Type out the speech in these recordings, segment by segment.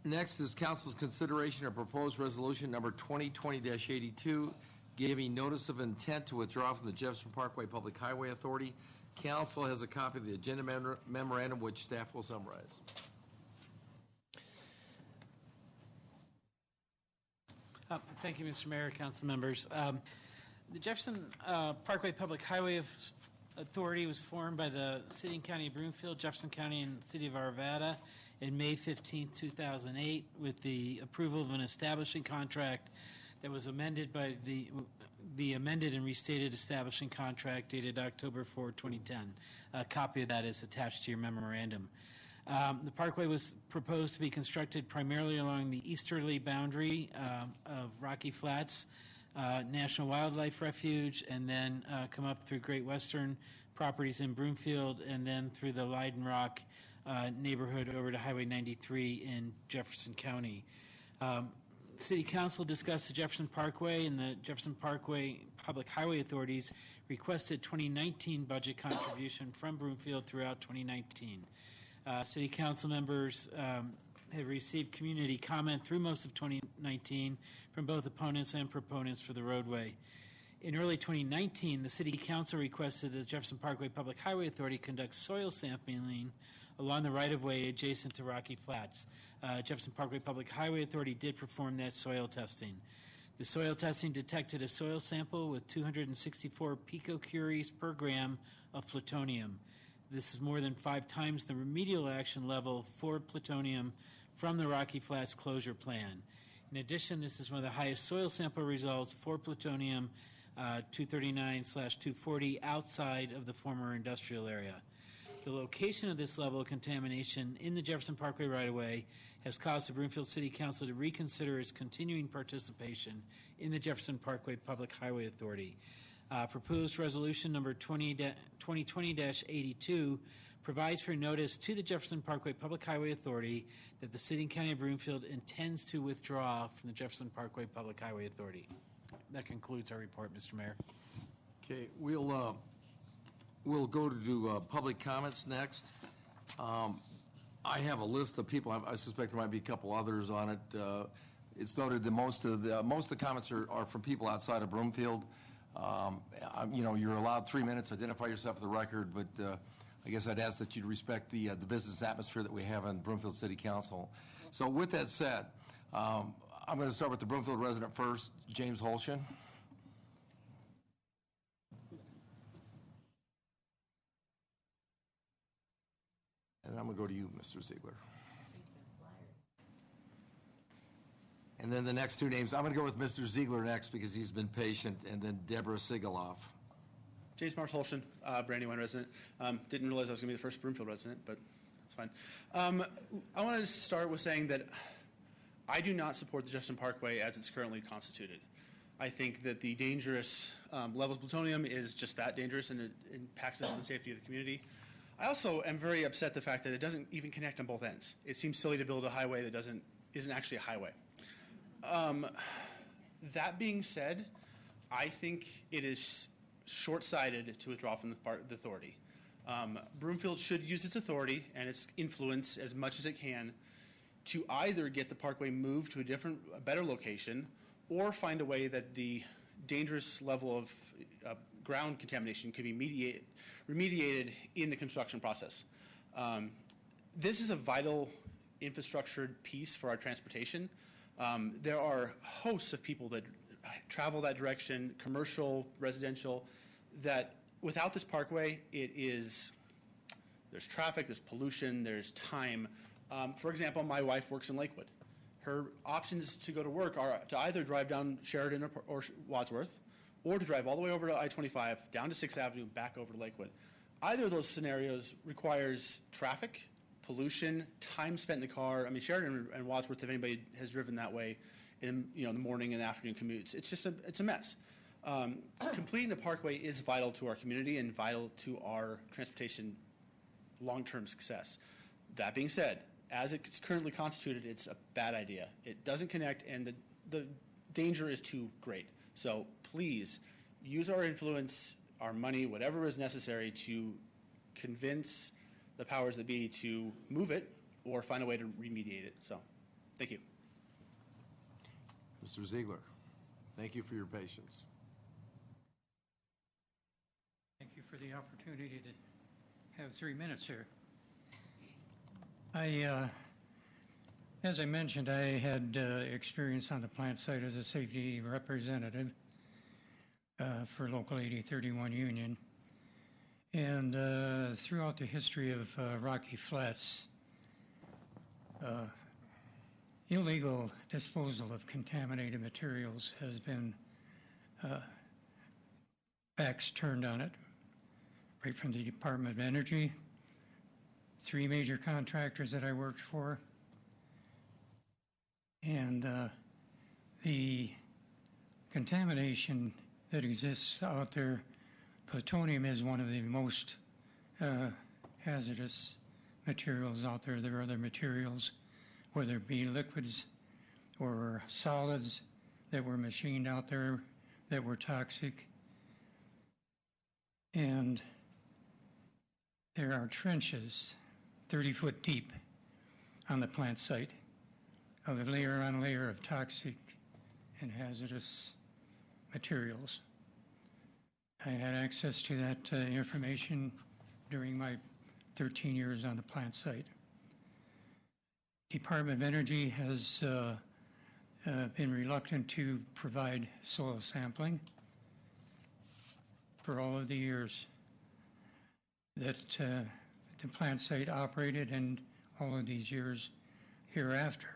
Next is council's consideration of proposed resolution number 2020-82, giving notice of intent to withdraw from the Jefferson Parkway Public Highway Authority. Council has a copy of the agenda memorandum, which staff will summarize. Thank you, Mr. Mayor, council members. The Jefferson Parkway Public Highway Authority was formed by the City and County of Broomfield, Jefferson County, and City of Arvada in May 15, 2008, with the approval of an establishing contract that was amended by the amended and restated establishing contract dated October 4, 2010. A copy of that is attached to your memorandum. The parkway was proposed to be constructed primarily along the easterly boundary of Rocky Flats National Wildlife Refuge, and then come up through Great Western properties in Broomfield, and then through the Leiden Rock neighborhood over to Highway 93 in Jefferson County. City Council discussed the Jefferson Parkway, and the Jefferson Parkway Public Highway Authorities requested 2019 budget contribution from Broomfield throughout 2019. City Council members have received community comment through most of 2019 from both opponents and proponents for the roadway. In early 2019, the City Council requested that the Jefferson Parkway Public Highway Authority conduct soil sampling along the right-of-way adjacent to Rocky Flats. Jefferson Parkway Public Highway Authority did perform that soil testing. The soil testing detected a soil sample with 264 picocuries per gram of plutonium. This is more than 5 times the remedial action level for plutonium from the Rocky Flats closure plan. In addition, this is one of the highest soil sample results for plutonium 239/240 outside of the former industrial area. The location of this level of contamination in the Jefferson Parkway right-of-way has caused the Broomfield City Council to reconsider its continuing participation in the Jefferson Parkway Public Highway Authority. Proposed resolution number 2020-82 provides for notice to the Jefferson Parkway Public Highway Authority that the City and County of Broomfield intends to withdraw from the Jefferson Parkway Public Highway Authority. That concludes our report, Mr. Mayor. Okay, we'll go to do public comments next. I have a list of people. I suspect there might be a couple others on it. It's noted that most of the comments are from people outside of Broomfield. You're allowed 3 minutes. Identify yourself for the record, but I guess I'd ask that you'd respect the business atmosphere that we have in Broomfield City Council. So with that said, I'm going to start with the Broomfield resident first, James Holshin. And I'm going to go to you, Mr. Ziegler. And then the next two names, I'm going to go with Mr. Ziegler next because he's been patient, and then Deborah Sigaloff. James Marsh Holshin, Brandywine resident. Didn't realize I was going to be the first Broomfield resident, but that's fine. I wanted to start with saying that I do not support the Jefferson Parkway as it's currently constituted. I think that the dangerous level of plutonium is just that dangerous, and it impacts the safety of the community. I also am very upset the fact that it doesn't even connect on both ends. It seems silly to build a highway that isn't actually a highway. That being said, I think it is short-sighted to withdraw from the authority. Broomfield should use its authority and its influence as much as it can to either get the parkway moved to a better location, or find a way that the dangerous level of ground contamination could be remediated in the construction process. This is a vital infrastructure piece for our transportation. There are hosts of people that travel that direction, commercial, residential, that without this parkway, there's traffic, there's pollution, there's time. For example, my wife works in Lakewood. Her options to go to work are to either drive down Sheridan or Wadsworth, or to drive all the way over to I-25, down to 6th Avenue, and back over to Lakewood. Either of those scenarios requires traffic, pollution, time spent in the car. I mean, Sheridan and Wadsworth, if anybody has driven that way in the morning and afternoon commutes, it's a mess. Completing the parkway is vital to our community and vital to our transportation long-term success. That being said, as it's currently constituted, it's a bad idea. It doesn't connect, and the danger is too great. So please use our influence, our money, whatever is necessary to convince the powers that be to move it or find a way to remediate it. So Thank you. Mr. Ziegler, thank you for your patience. Thank you for the opportunity to have 3 minutes here. As I mentioned, I had experience on the plant site as a safety representative for Local 8031 Union. And throughout the history of Rocky Flats, illegal disposal of contaminated materials has been backs turned on it, right from the Department of Energy, 3 major contractors that I worked for, and the contamination that exists out there. Plutonium is one of the most hazardous materials out there. There are other materials, whether it be liquids or solids, that were machined out there that were toxic. And there are trenches 30 foot deep on the plant site of layer on layer of toxic and hazardous materials. I had access to that information during my 13 years on the plant site. Department of Energy has been reluctant to provide soil sampling for all of the years that the plant site operated and all of these years hereafter.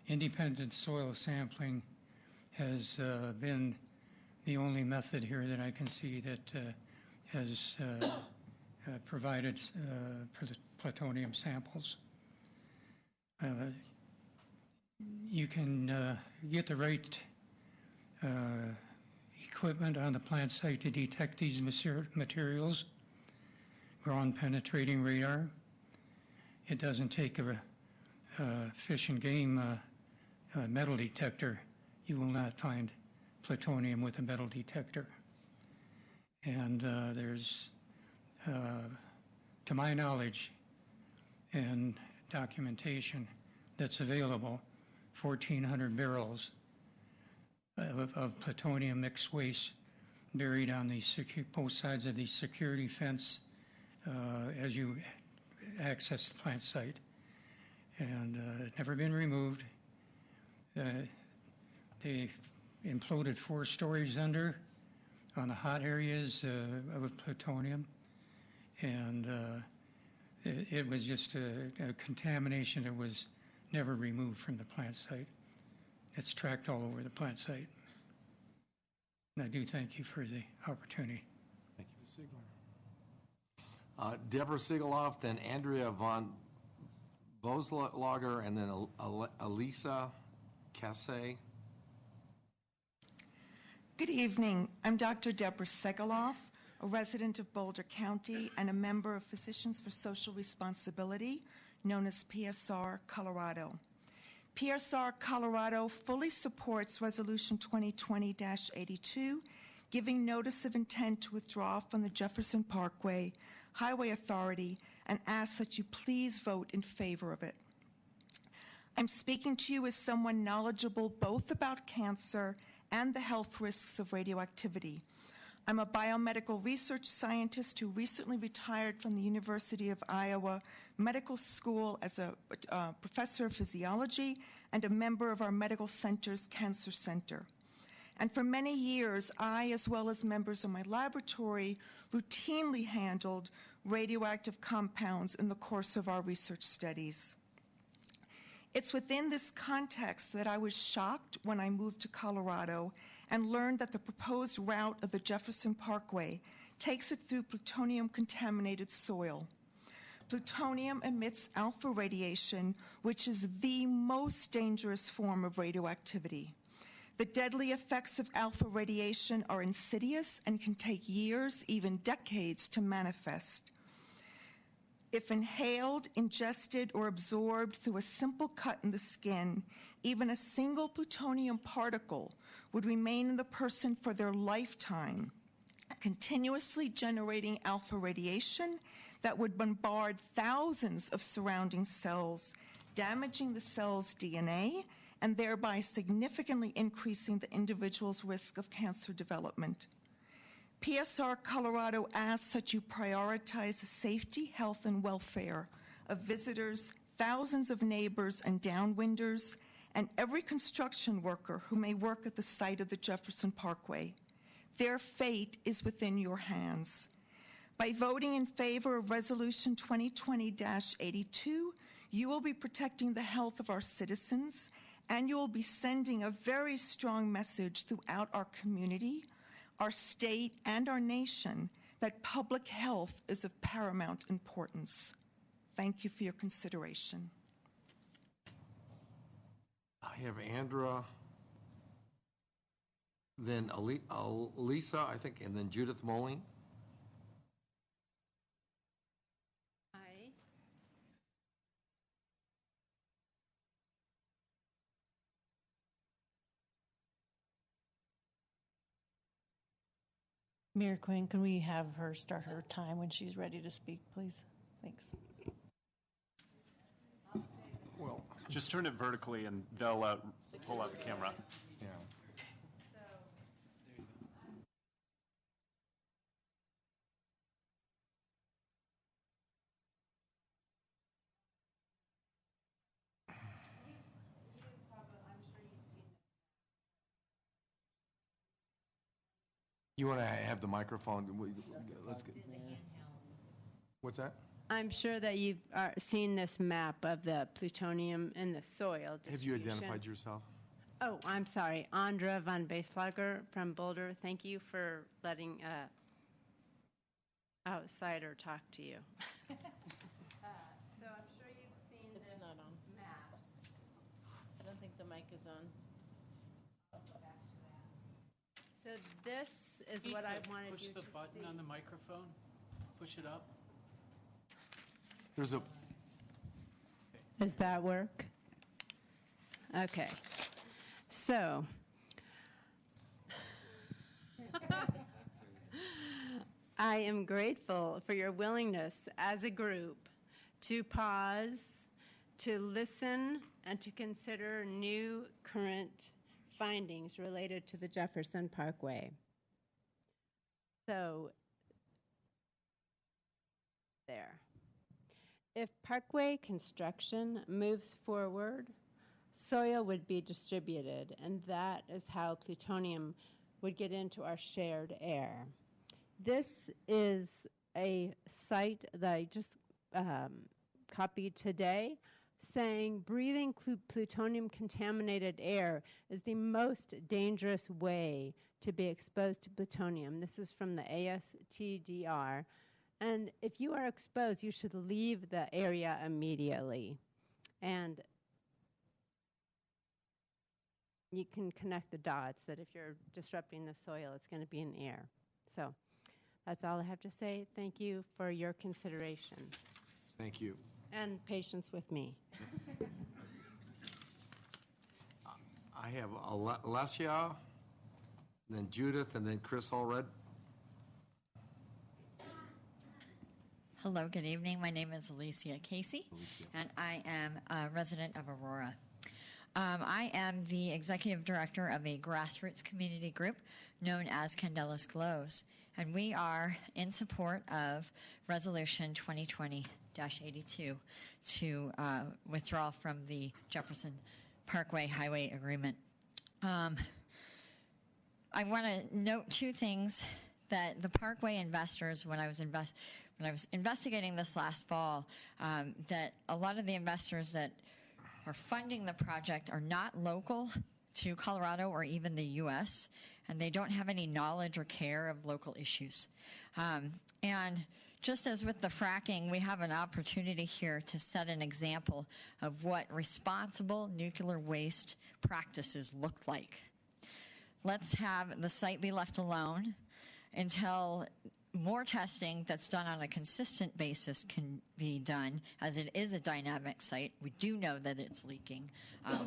Independent soil sampling has been the only method here that I can see that has provided plutonium samples. You can get the right equipment on the plant site to detect these materials, ground penetrating radar. It doesn't take a fish and game metal detector. You will not find plutonium with a metal detector. And there's, to my knowledge and documentation that's available, 1,400 barrels of plutonium mixed waste buried on the both sides of the security fence as you access the plant site. And never been removed. They imploded 4 stories under on the hot areas of plutonium, and it was just a contamination that was never removed from the plant site. It's tracked all over the plant site. And I do thank you for the opportunity. Thank you, Ms. Ziegler. Deborah Siegeloff, then Andrea von Boslager, and then Elisa Casse. Good evening. I'm Dr. Deborah Segaloff, a resident of Boulder County and a member of Physicians for Social Responsibility, known as PSR Colorado. PSR Colorado fully supports Resolution 2020-82, giving notice of intent to withdraw from the Jefferson Parkway Highway Authority, and asks that you please vote in favor of it. I'm speaking to you as someone knowledgeable both about cancer and the health risks of radioactivity. I'm a biomedical research scientist who recently retired from the University of Iowa Medical School as a professor of physiology and a member of our medical center's Cancer Center. And for many years, I, as well as members of my laboratory, routinely handled radioactive compounds in the course of our research studies. It's within this context that I was shocked when I moved to Colorado and learned that the proposed route of the Jefferson Parkway takes it through plutonium-contaminated soil. Plutonium emits alpha radiation, which is the most dangerous form of radioactivity. The deadly effects of alpha radiation are insidious and can take years, even decades, to manifest. If inhaled, ingested, or absorbed through a simple cut in the skin, even a single plutonium particle would remain in the person for their lifetime, continuously generating alpha radiation that would bombard thousands of surrounding cells, damaging the cell's DNA and thereby significantly increasing the individual's risk of cancer development. PSR Colorado asks that you prioritize the safety, health, and welfare of visitors, thousands of neighbors and downwinders, and every construction worker who may work at the site of the Jefferson Parkway. Their fate is within your hands. By voting in favor of Resolution 2020-82, you will be protecting the health of our citizens, and you will be sending a very strong message throughout our community, our state, and our nation that public health is of paramount importance. Thank you for your consideration. I have Andra, then Lisa, I think, and then Judith Moline. Aye. Mayor Quinn, can we have her start her time when she's ready to speak, please? Thanks. Well, Just turn it vertically and they'll pull out the camera. yeah. You want to have the microphone? Let's get. What's that? I'm sure that you've seen this map of the plutonium in the soil distribution. Have you identified yourself? Oh, I'm sorry. Andra von Beislager from Boulder. Thank you for letting outsider talk to you. So I'm sure you've seen It's this not on. map. I don't think the mic is on. So this is Need what to I wanted push you the to button see. on the microphone, push it up. There's a. Does that work? Okay. So, I am grateful for your willingness as a group to pause, to listen, and to consider new current findings related to the Jefferson Parkway. So, there. If Parkway construction moves forward, soil would be distributed, and that is how plutonium would get into our shared air. This is a site that I just copied today saying breathing plutonium-contaminated air is the most dangerous way to be exposed to plutonium. This is from the ASTDR. And if you are exposed, you should leave the area immediately. And you can connect the dots that if you're disrupting the soil, it's going to be in the air. So that's all I have to say. Thank you for your consideration Thank you. and patience with me. I have Alessia, then Judith, and then Chris Allred. Hello, good evening. My name is Alicia Casey, and I am a resident of Aurora. I am the executive director of a grassroots community group known as Candelas Glows, and we are in support of Resolution 2020-82 to withdraw from the Jefferson Parkway Highway Agreement. I want to note two things that the Parkway investors, when I was investigating this last fall, that a lot of the investors that are funding the project are not local to Colorado or even the U.S., and they don't have any knowledge or care of local issues. And just as with the fracking, we have an opportunity here to set an example of what responsible nuclear waste practices look like. Let's have the site be left alone until more testing that's done on a consistent basis can be done, as it is a dynamic site. We do know that it's leaking.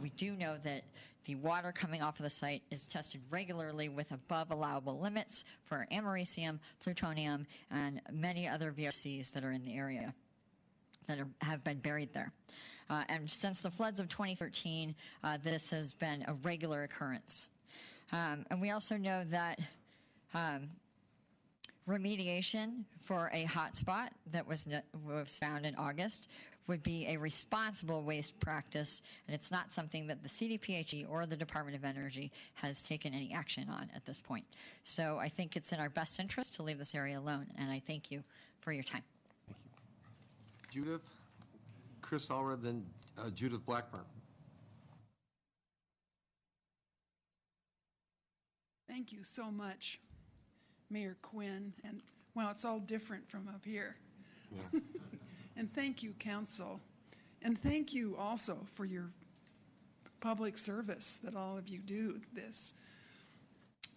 We do know that the water coming off of the site is tested regularly with above allowable limits for americium, plutonium, and many other VOCs that are in the area that have been buried there. And since the floods of 2013, this has been a regular occurrence. And we also know that remediation for a hotspot that was found in August would be a responsible waste practice, and it's not something that the CDPHE or the Department of Energy has taken any action on at this point. So I think it's in our best interest to leave this area alone, and I thank you for your time. Thank you. Judith, Chris Allred, then Judith Blackburn. Thank you so much, Mayor Quinn, and well, it's all different from up here. Yeah. And thank you, Council, and thank you also for your public service that all of you do this.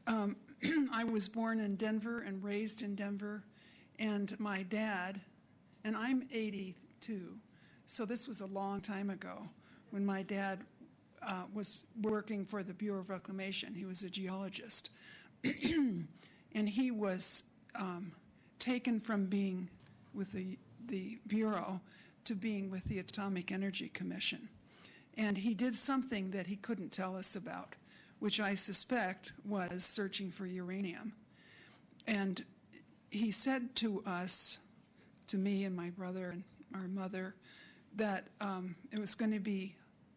I was born in Denver and raised in Denver, and my dad, and I'm 82, so this was a long time ago when my dad was working for the Bureau of Reclamation. He was a geologist. And he was taken from being with the Bureau to being with the Atomic Energy Commission. And he did something that he couldn't tell us about, which I suspect was searching for uranium. And he said to us, to me and my brother and our mother, that it was going to be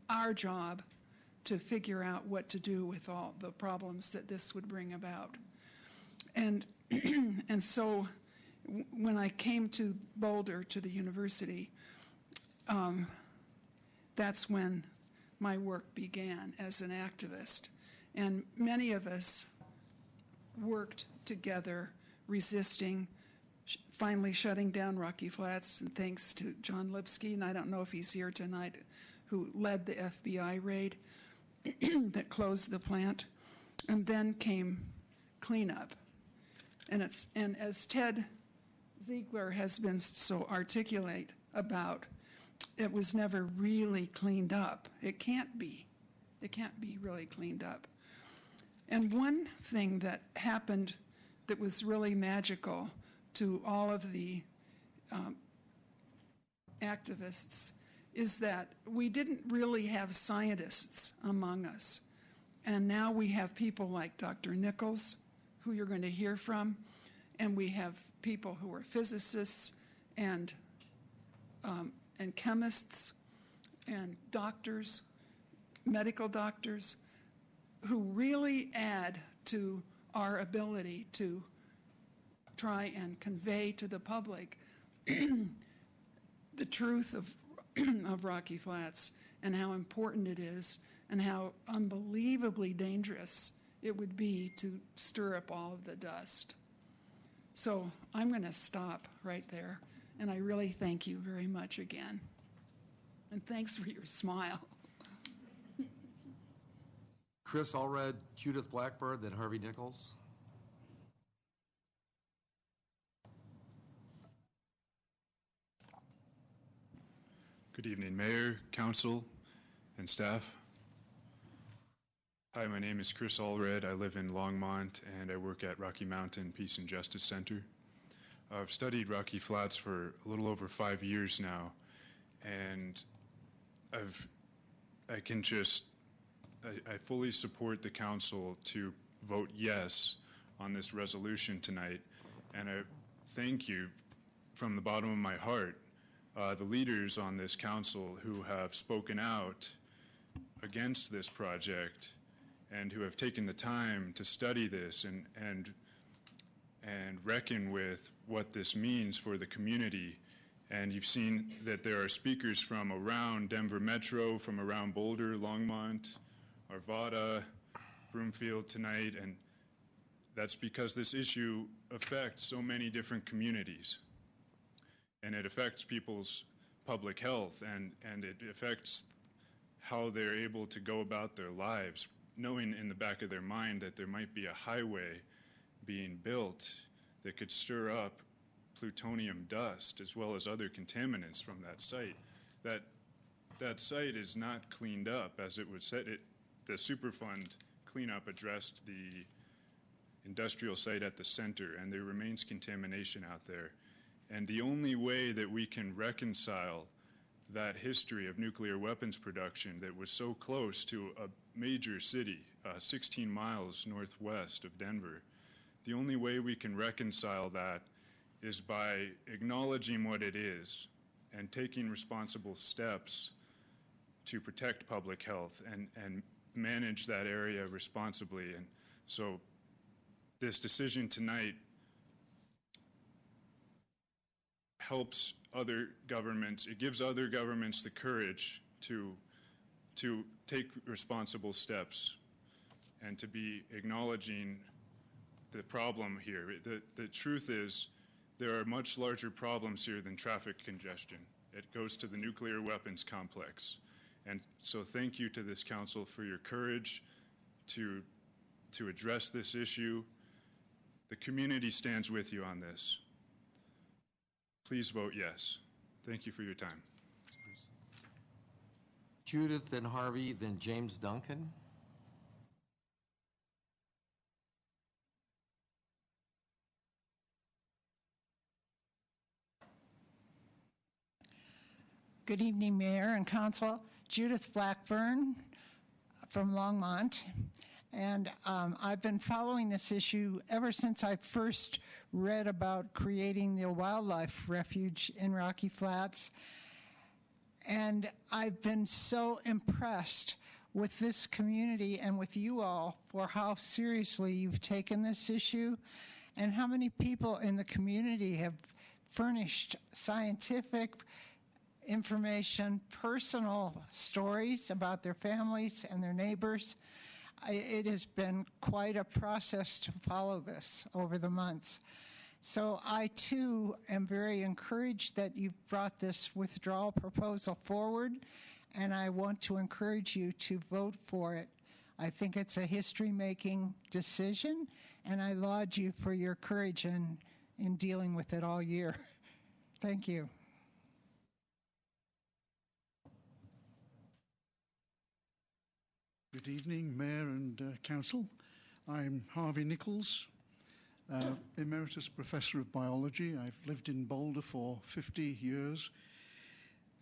our job to figure out what to do with all the problems that this would bring about. And and so when I came to Boulder, to the university, that's when my work began as an activist. And many of us worked together, resisting, finally shutting down Rocky Flats, and thanks to John Lipsky, and I don't know if he's here tonight, who led the FBI raid that closed the plant. And then came cleanup. And as Ted Ziegler has been so articulate about, it was never really cleaned up. It can't be. It can't be really cleaned up. And one thing that happened that was really magical to all of the activists is that we didn't really have scientists among us. And now we have people like Dr. Nichols, who you're going to hear from, and we have people who are physicists and chemists and doctors, medical doctors, who really add to our ability to try and convey to the public the truth of Rocky Flats and how important it is and how unbelievably dangerous it would be to stir up all of the dust. So I'm going to stop right there, and I really thank you very much again. And thanks for your smile. Chris Allred, Judith Blackburn, then Harvey Nichols. Good evening, Mayor, Council, and staff. Hi, my name is Chris Allred. I live in Longmont, and I work at Rocky Mountain Peace and Justice Center. I've studied Rocky Flats for a little over 5 years now, and I fully support the council to vote yes on this resolution tonight, and I thank you from the bottom of my heart, the leaders on this council who have spoken out against this project and who have taken the time to study this and reckon with what this means for the community. And you've seen that there are speakers from around Denver Metro, from around Boulder, Longmont, Arvada, Broomfield tonight, and that's because this issue affects so many different communities. And it affects people's public health, and it affects how they're able to go about their lives, knowing in the back of their mind that there might be a highway being built that could stir up plutonium dust as well as other contaminants from that site. That site is not cleaned up as it was said. The Superfund cleanup addressed the industrial site at the center, and there remains contamination out there. And the only way that we can reconcile that history of nuclear weapons production that was so close to a major city, 16 miles northwest of Denver. The only way we can reconcile that is by acknowledging what it is and taking responsible steps to protect public health and manage that area responsibly. And so this decision tonight helps other governments, it gives other governments the courage to take responsible steps and to be acknowledging the problem here. The truth is, there are much larger problems here than traffic congestion. It goes to the nuclear weapons complex. And so thank you to this council for your courage to address this issue. The community stands with you on this. Please vote yes. Thank you for your time. Judith, then Harvey, then James Duncan. Good evening, Mayor and Council. Judith Blackburn from Longmont. And I've been following this issue ever since I first read about creating the wildlife refuge in Rocky Flats. And I've been so impressed with this community and with you all for how seriously you've taken this issue and how many people in the community have furnished scientific information, personal stories about their families and their neighbors. It has been quite a process to follow this over the months. So I, too, am very encouraged that you've brought this withdrawal proposal forward, and I want to encourage you to vote for it. I think it's a history-making decision, and I laud you for your courage in dealing with it all year. Thank you. Good evening, Mayor and Council. I'm Harvey Nichols, Emeritus Professor of Biology. I've lived in Boulder for 50 years,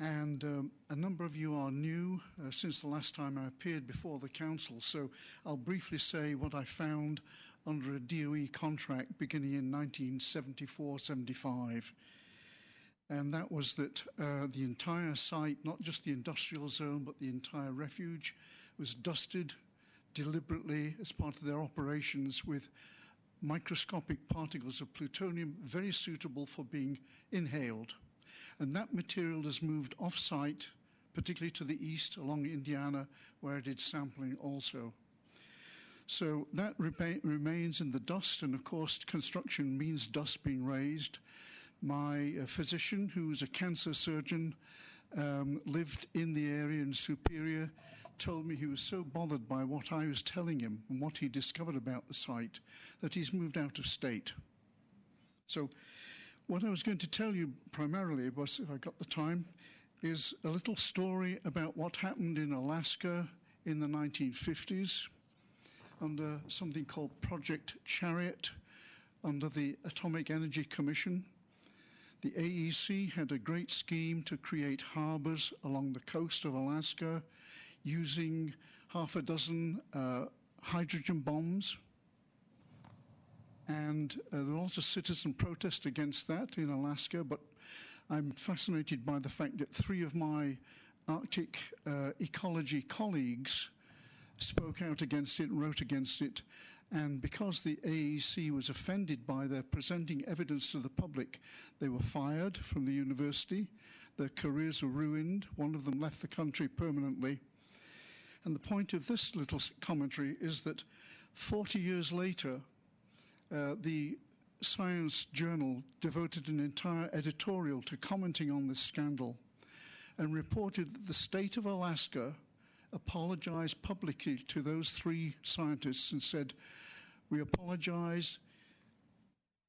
and a number of you are new since the last time I appeared before the Council, so I'll briefly say what I found under a DOE contract beginning in 1974-75. And that was that the entire site, not just the industrial zone, but the entire refuge, was dusted deliberately as part of their operations with microscopic particles of plutonium very suitable for being inhaled. And that material has moved off-site, particularly to the east along Indiana, where it did sampling also. So that remains in the dust, and of course construction means dust being raised. My physician, who's a cancer surgeon, lived in the area in Superior, told me he was so bothered by what I was telling him and what he discovered about the site that he's moved out of state. So what I was going to tell you primarily was, if I got the time, is a little story about what happened in Alaska in the 1950s under something called Project Chariot under the Atomic Energy Commission. The AEC had a great scheme to create harbors along the coast of Alaska using half a dozen hydrogen bombs. And there were lots of citizen protest against that in Alaska, but I'm fascinated by the fact that 3 of my Arctic ecology colleagues spoke out against it and wrote against it. And because the AEC was offended by their presenting evidence to the public, they were fired from the university. Their careers were ruined. One of them left the country permanently. And the point of this little commentary is that 40 years later, the Science Journal devoted an entire editorial to commenting on this scandal and reported that the state of Alaska apologized publicly to those 3 scientists and said, "We apologize.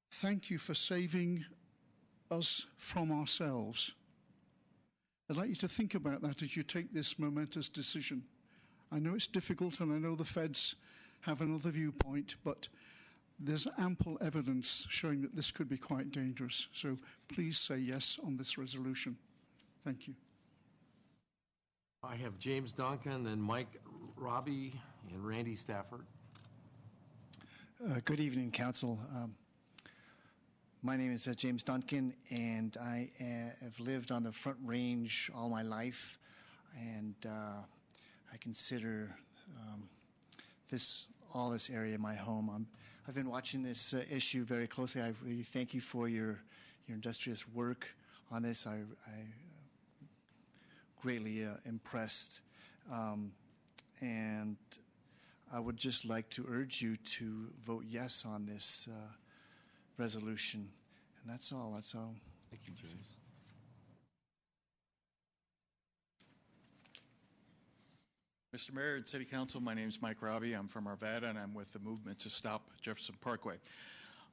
Thank you for saving us from ourselves." I'd like you to think about that as you take this momentous decision. I know it's difficult, and I know the feds have another viewpoint, but there's ample evidence showing that this could be quite dangerous. So please say yes on this resolution. Thank you. I have James Duncan, then Mike Robbie, and Randy Stafford. Good evening, Council. My name is James Duncan, and I have lived on the Front Range all my life, and I consider all this area my home. I've been watching this issue very closely. I really thank you for your industrious work on this. I greatly impressed, and I would just like to urge you to vote yes on this resolution. And that's all. Thank you, James. Mr. Mayor and City Council, my name is Mike Robbie. I'm from Arvada, and I'm with the movement to stop Jefferson Parkway.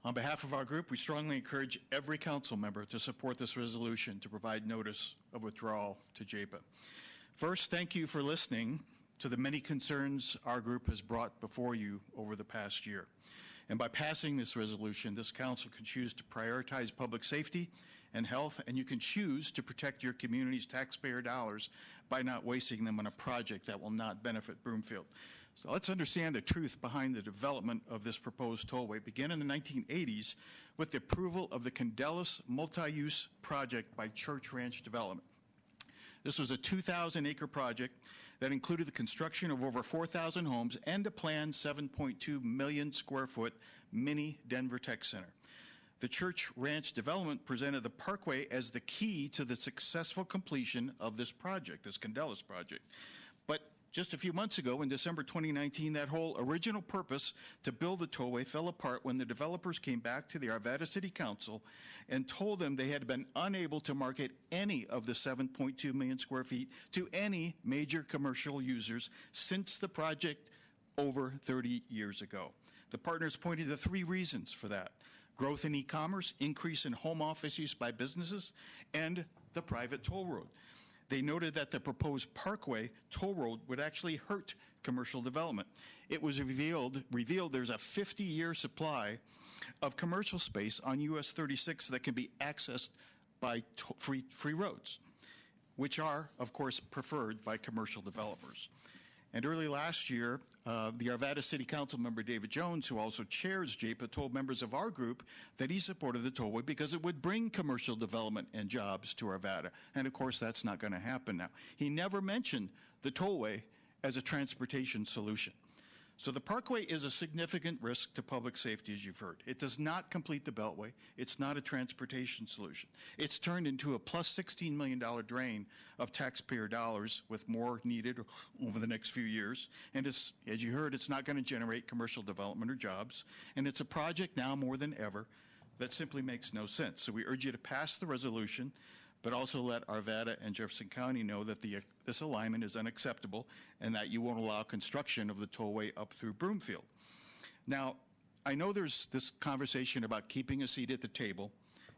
On behalf of our group, we strongly encourage every council member to support this resolution to provide notice of withdrawal to JPPHA. First, thank you for listening to the many concerns our group has brought before you over the past year. And by passing this resolution, this council can choose to prioritize public safety and health, and you can choose to protect your community's taxpayer dollars by not wasting them on a project that will not benefit Broomfield. So let's understand the truth behind the development of this proposed tollway. It began in the 1980s with the approval of the Candelas multi-use project by Church Ranch Development. This was a 2,000-acre project that included the construction of over 4,000 homes and a planned 7.2 million square foot mini Denver Tech Center. The Church Ranch Development presented the Parkway as the key to the successful completion of this project, this Candelas project. But just a few months ago, in December 2019, that whole original purpose to build the tollway fell apart when the developers came back to the Arvada City Council and told them they had been unable to market any of the 7.2 million square feet to any major commercial users since the project over 30 years ago. The partners pointed to three reasons for that: growth in e-commerce, increase in home office use by businesses, and the private toll road. They noted that the proposed Parkway toll road would actually hurt commercial development. It was revealed there's a 50-year supply of commercial space on US 36 that can be accessed by free roads, which are, of course, preferred by commercial developers. And early last year, the Arvada City Council member David Jones, who also chairs JPPHA, told members of our group that he supported the tollway because it would bring commercial development and jobs to Arvada. And of course, that's not going to happen now. He never mentioned the tollway as a transportation solution. So the Parkway is a significant risk to public safety, as you've heard. It does not complete the Beltway. It's not a transportation solution. It's turned into a plus $16 million drain of taxpayer dollars, with more needed over the next few years. And it's, as you heard, it's not going to generate commercial development or jobs. And it's a project now more than ever that simply makes no sense. So we urge you to pass the resolution, but also let Arvada and Jefferson County know that this alignment is unacceptable and that you won't allow construction of the tollway up through Broomfield. Now, I know there's this conversation about keeping a seat at the table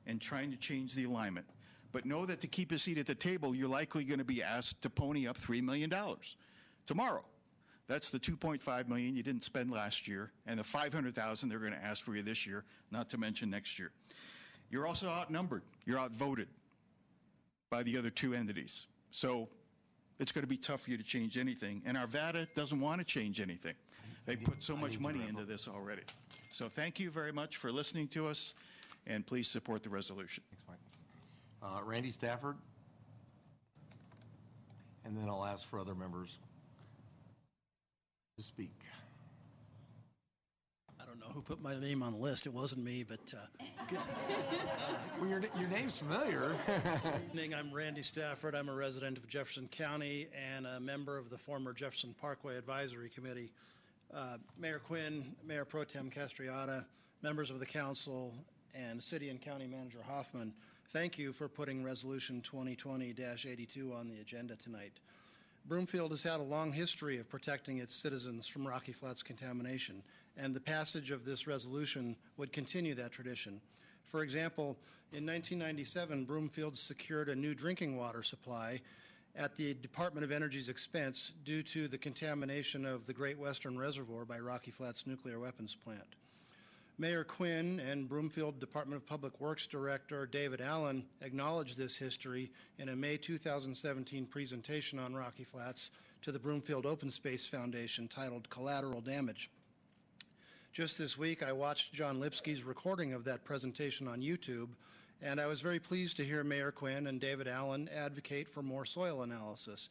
and trying to change the alignment, but know that to keep a seat at the table, you're likely going to be asked to pony up $3 million tomorrow. That's the $2.5 million you didn't spend last year, and the $500,000 they're going to ask for you this year, not to mention next year. You're also outnumbered. You're outvoted by the other two entities. So it's going to be tough for you to change anything. And Arvada doesn't want to change anything. They put so much money into this already. So thank you very much for listening to us, and please support the resolution. Thanks, Mike. Randy Stafford. And then I'll ask for other members to speak. I don't know who put my name on the list. It wasn't me, but good. Well, your name's familiar. Good evening. I'm Randy Stafford. I'm a resident of Jefferson County and a member of the former Jefferson Parkway Advisory Committee. Mayor Quinn, Mayor Pro Tem Castriata, members of the council, and City and County Manager Hoffman, thank you for putting Resolution 2020-82 on the agenda tonight. Broomfield has had a long history of protecting its citizens from Rocky Flats contamination, and the passage of this resolution would continue that tradition. For example, in 1997, Broomfield secured a new drinking water supply at the Department of Energy's expense due to the contamination of the Great Western Reservoir by Rocky Flats Nuclear Weapons Plant. Mayor Quinn and Broomfield Department of Public Works Director David Allen acknowledged this history in a May 2017 presentation on Rocky Flats to the Broomfield Open Space Foundation titled Collateral Damage. Just this week, I watched John Lipsky's recording of that presentation on YouTube, and I was very pleased to hear Mayor Quinn and David Allen advocate for more soil analysis.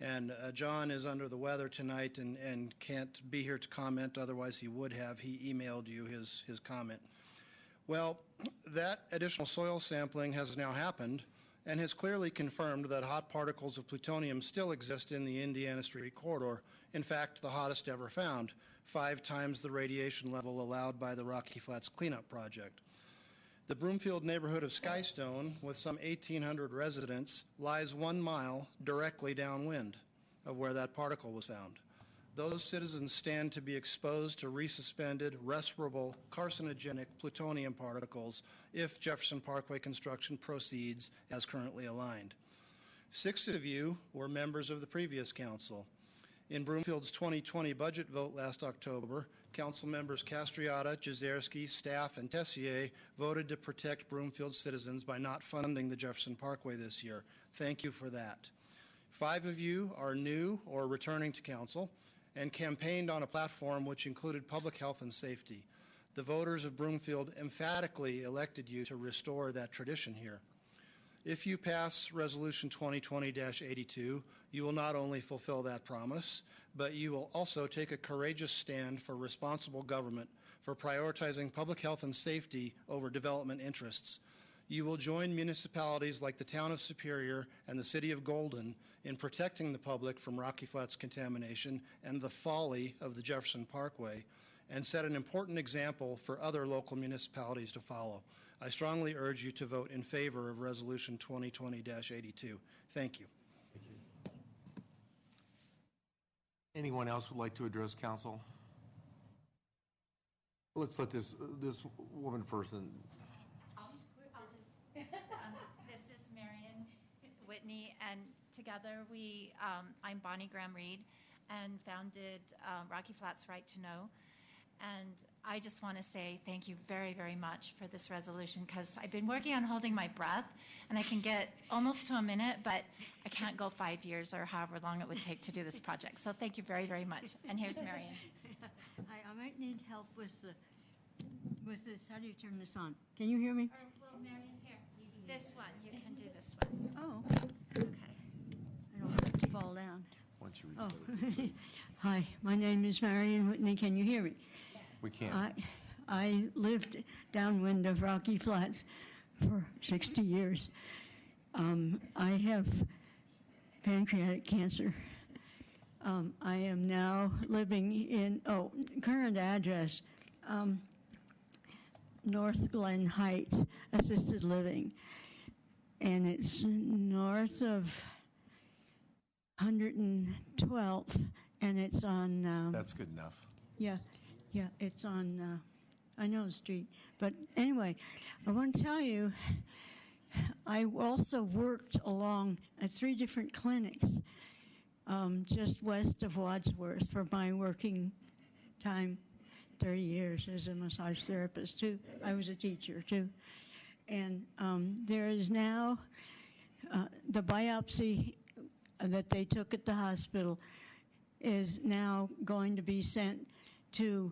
And John is under the weather tonight and can't be here to comment, otherwise he would have. He emailed you his comment. Well, that additional soil sampling has now happened and has clearly confirmed that hot particles of plutonium still exist in the Indiana Street corridor. In fact, the hottest ever found, 5 times the radiation level allowed by the Rocky Flats Cleanup Project. The Broomfield neighborhood of Skystone, with some 1,800 residents, lies 1 mile directly downwind of where that particle was found. Those citizens stand to be exposed to resuspended, respirable, carcinogenic plutonium particles if Jefferson Parkway construction proceeds as currently aligned. 6 of you were members of the previous council. In Broomfield's 2020 budget vote last October, Council members Castriota, Jezierski, Staff, and Tessier voted to protect Broomfield citizens by not funding the Jefferson Parkway this year. Thank you for that. 5 of you are new or returning to council and campaigned on a platform which included public health and safety. The voters of Broomfield emphatically elected you to restore that tradition here. If you pass Resolution 2020-82, you will not only fulfill that promise, but you will also take a courageous stand for responsible government, for prioritizing public health and safety over development interests. You will join municipalities like the Town of Superior and the City of Golden in protecting the public from Rocky Flats contamination and the folly of the Jefferson Parkway, and set an important example for other local municipalities to follow. I strongly urge you to vote in favor of Resolution 2020-82. Thank you. Anyone else would like to address council? Let's let this woman first. And I'll just this is Marion Whitney, and together I'm Bonnie Graham Reed, and founded Rocky Flats Right to Know. And I just want to say thank you very, very much for this resolution, because I've been working on holding my breath, and I can get almost to a minute, but I can't go 5 years or however long it would take to do this project. So thank you very, very much. And here's Marion. I might need help with this. How do you turn this on? Can you hear me? Well, Marion, here. This one. You can do this one. Oh. Okay. I don't have to fall down. Once you reset it. Hi, my name is Marion Whitney. Can you hear me? We can't. I lived downwind of Rocky Flats for 60 years. I have pancreatic cancer. I am now living in, current address, North Glen Heights Assisted Living. And it's north of 112th, and it's on... That's good enough. Yeah, it's on, I know the street. But anyway, I want to tell you, I also worked along at 3 different clinics just west of Wadsworth for my working time, 30 years as a massage therapist, too. I was a teacher, too. And there is now the biopsy that they took at the hospital is now going to be sent to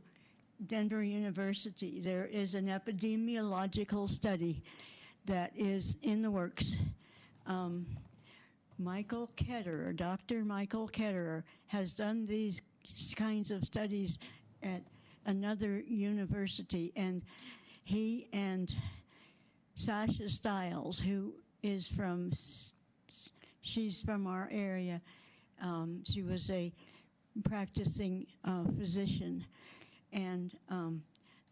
Denver University. There is an epidemiological study that is in the works. Michael Ketterer, Dr. Michael Ketterer, has done these kinds of studies at another university, and he and Sasha Stiles, who is she's from our area. She was a practicing physician, and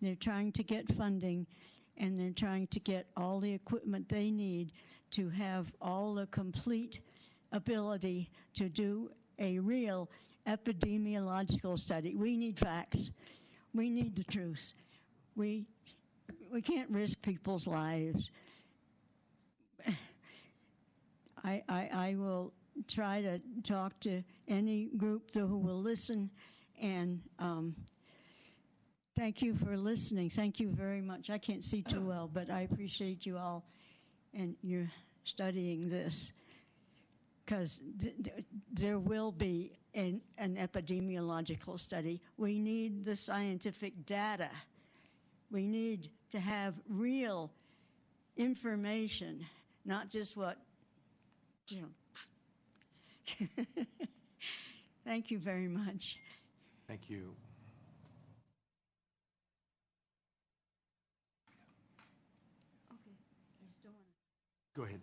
they're trying to get funding, and they're trying to get all the equipment they need to have all the complete ability to do a real epidemiological study. We need facts. We need the truth. We can't risk people's lives. I will try to talk to any group who will listen, and thank you for listening. Thank you very much. I can't see too well, but I appreciate you all and you're studying this, because there will be an epidemiological study. We need the scientific data. We need to have real information, not just what, you know. Thank you very much. Thank you. Go ahead.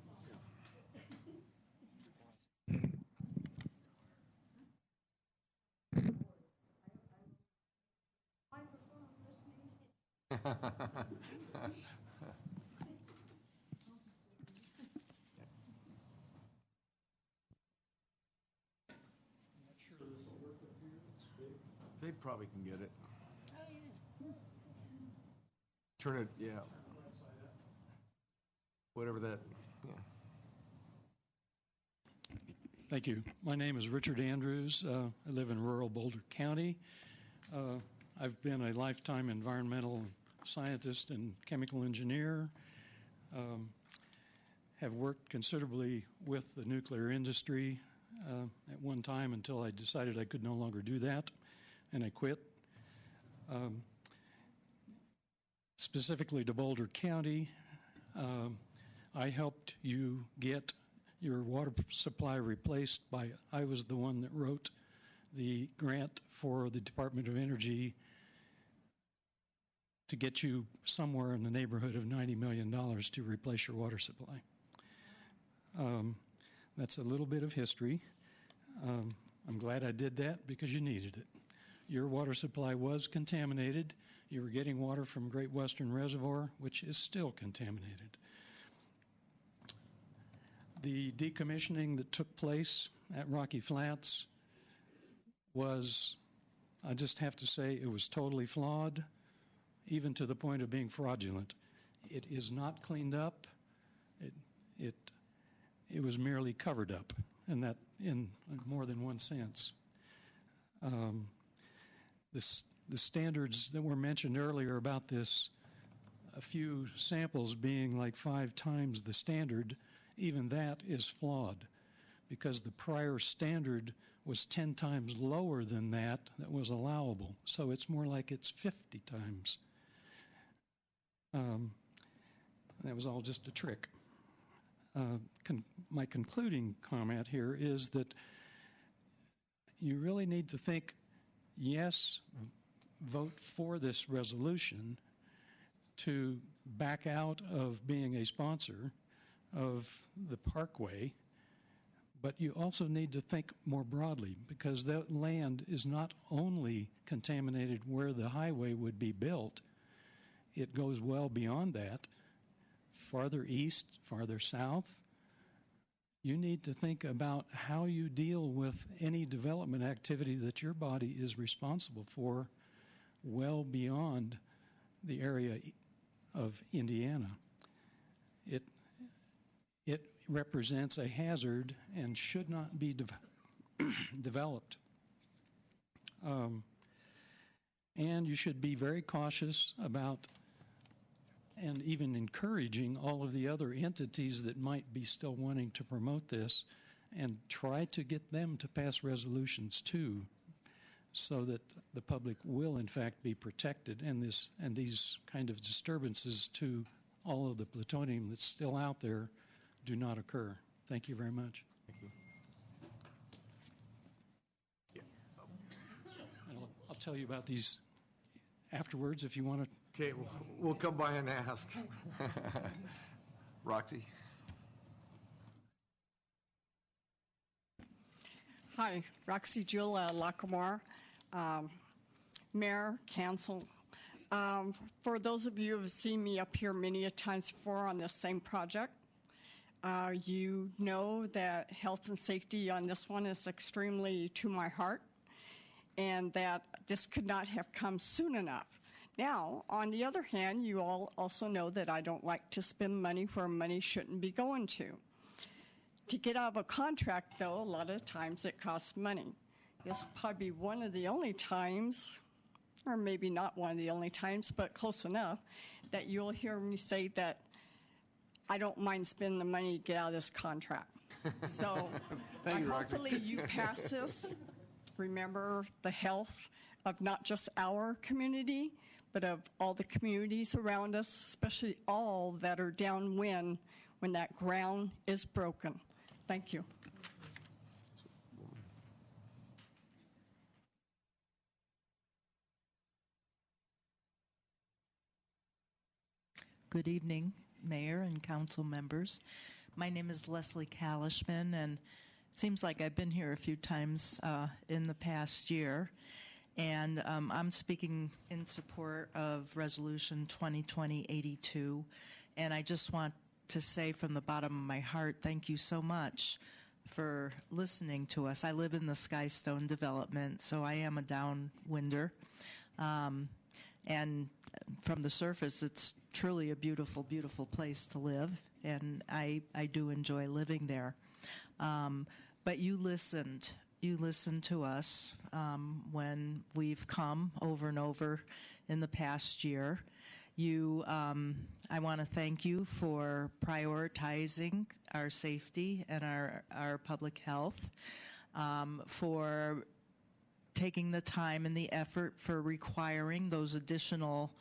They probably can get it. Oh, yeah. Turn it, yeah. Whatever that, yeah. Thank you. My name is Richard Andrews. I live in rural Boulder County. I've been a lifetime environmental scientist and chemical engineer. Have worked considerably with the nuclear industry at one time until I decided I could no longer do that, and I quit. Specifically to Boulder County, I helped you get your water supply replaced by, I was the one that wrote the grant for the Department of Energy to get you somewhere in the neighborhood of $90 million to replace your water supply. That's a little bit of history. I'm glad I did that because you needed it. Your water supply was contaminated. You were getting water from Great Western Reservoir, which is still contaminated. The decommissioning that took place at Rocky Flats was, I just have to say, it was totally flawed, even to the point of being fraudulent. It is not cleaned up. It was merely covered up, and that in more than one sense. The standards that were mentioned earlier about this, a few samples being like 5 times the standard, even that is flawed, because the prior standard was 10 times lower than that was allowable. So it's more like it's 50 times. That was all just a trick. My concluding comment here is that you really need to think, yes, vote for this resolution to back out of being a sponsor of the Parkway, but you also need to think more broadly, because that land is not only contaminated where the highway would be built, it goes well beyond that, farther east, farther south. You need to think about how you deal with any development activity that your body is responsible for well beyond the area of Indiana. It represents a hazard and should not be developed. And you should be very cautious about and even encouraging all of the other entities that might be still wanting to promote this, and try to get them to pass resolutions too, so that the public will in fact be protected, and these kind of disturbances to all of the plutonium that's still out there do not occur. Thank you very much. Thank you. I'll tell you about these afterwards if you want to. Okay, we'll come by and ask. Roxy? Hi, Roxy Jewell, Lackawanna, Mayor, Council. For those of you who have seen me up here many a times before on this same project, you know that health and safety on this one is extremely to my heart, and that this could not have come soon enough. Now, on the other hand, you all also know that I don't like to spend money where money shouldn't be going to. To get out of a contract, though, a lot of times it costs money. This will probably be one of the only times or maybe not one of the only times, but close enough, that you'll hear me say that I don't mind spending the money to get out of this contract. So Thank you, Rocky. hopefully you pass this. Remember the health of not just our community, but of all the communities around us, especially all that are downwind when that ground is broken. Thank you. Good evening, Mayor and council members. My name is Leslie Kalishman, and it seems like I've been here a few times in the past year. And I'm speaking in support of Resolution 2020-82. And I just want to say from the bottom of my heart, thank you so much for listening to us. I live in the Skystone development, so I am a downwinder. And from the surface, it's truly a beautiful, beautiful place to live, and I do enjoy living there. But you listened to us when we've come over and over in the past year. I want to thank you for prioritizing our safety and our public health, for taking the time and the effort for requiring those additional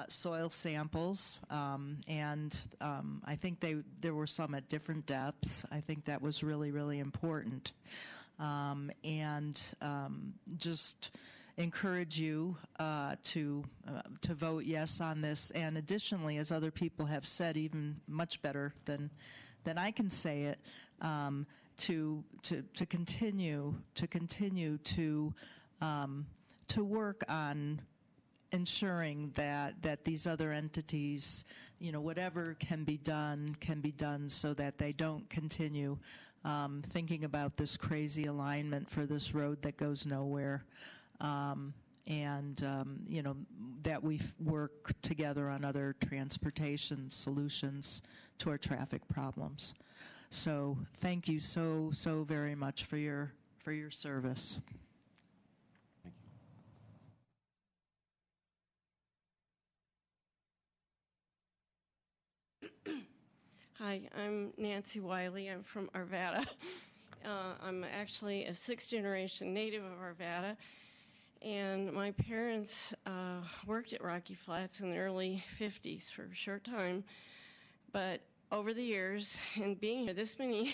soil samples, and I think there were some at different depths. I think that was really, really important, and just encourage you to vote yes on this. And additionally, as other people have said, even much better than I can say it, to continue to work on ensuring that these other entities, whatever can be done so that they don't continue thinking about this crazy alignment for this road that goes nowhere, and that we work together on other transportation solutions to our traffic problems. So thank you so very much for your service. Hi, I'm Nancy Wiley. I'm from Arvada. I'm actually a sixth-generation native of Arvada, and my parents worked at Rocky Flats in the early 50s for a short time. But over the years, and being here this many,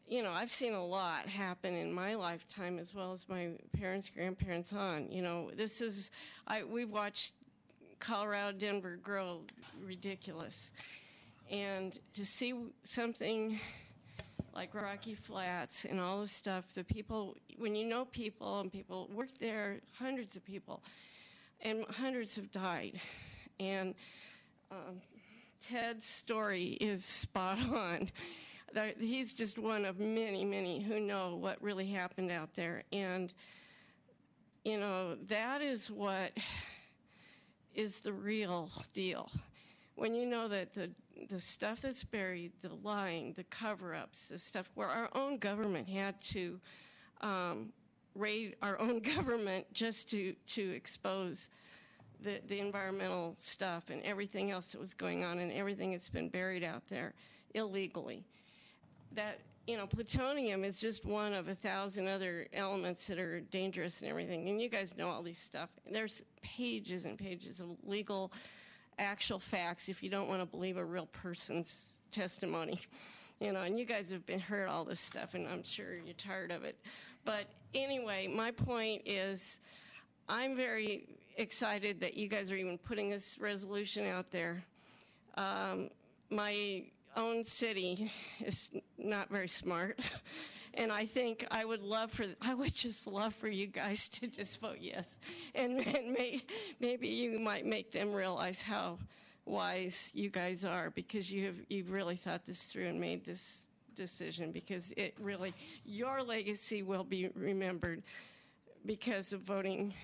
I've seen a lot happen in my lifetime as well as my parents, grandparents on. We've watched Colorado, Denver grow ridiculous. And to see something like Rocky Flats and all this stuff, the people, when you know people and people work there, hundreds of people, and hundreds have died. And Ted's story is spot on. He's just one of many, many who know what really happened out there. And, that is what is the real deal. When you know that the stuff that's buried, the lying, the cover-ups, the stuff where our own government had to raid our own government just to expose the environmental stuff and everything else that was going on and everything that's been buried out there illegally. That, plutonium is just one of 1,000 other elements that are dangerous and everything. And you guys know all these stuff. There's pages and pages of legal actual facts if you don't want to believe a real person's testimony, and you guys have heard all this stuff, and I'm sure you're tired of it. But anyway, my point is I'm very excited that you guys are even putting this resolution out there. My own city is not very smart, and I think I would just love for you guys to just vote yes, and maybe you might make them realize how wise you guys are, because you've really thought this through and made this decision, because it really, your legacy will be remembered because of voting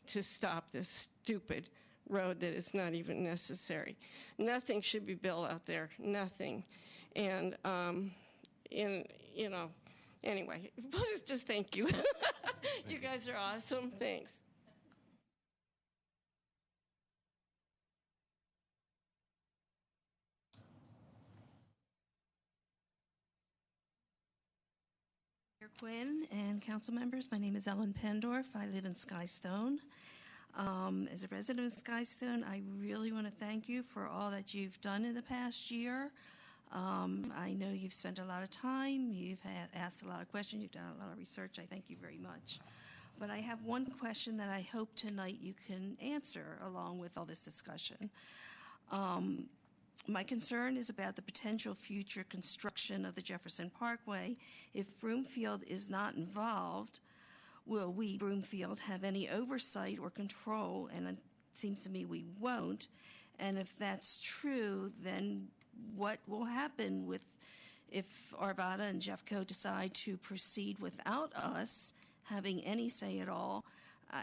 to stop this stupid road that is not even necessary. Nothing should be built out there, nothing. And, anyway, just thank you. You guys are awesome. Thanks. Quinn and council members. My name is Ellen Pendorf. I live in Skystone. As a resident of Skystone, I really want to thank you for all that you've done in the past year. I know you've spent a lot of time, you've asked a lot of questions, you've done a lot of research. I thank you very much. But I have one question that I hope tonight you can answer along with all this discussion. My concern is about the potential future construction of the Jefferson Parkway. If Broomfield is not involved, will we, Broomfield, have any oversight or control? And it seems to me we won't. And if that's true, then what will happen if Arvada and Jeffco decide to proceed without us having any say at all?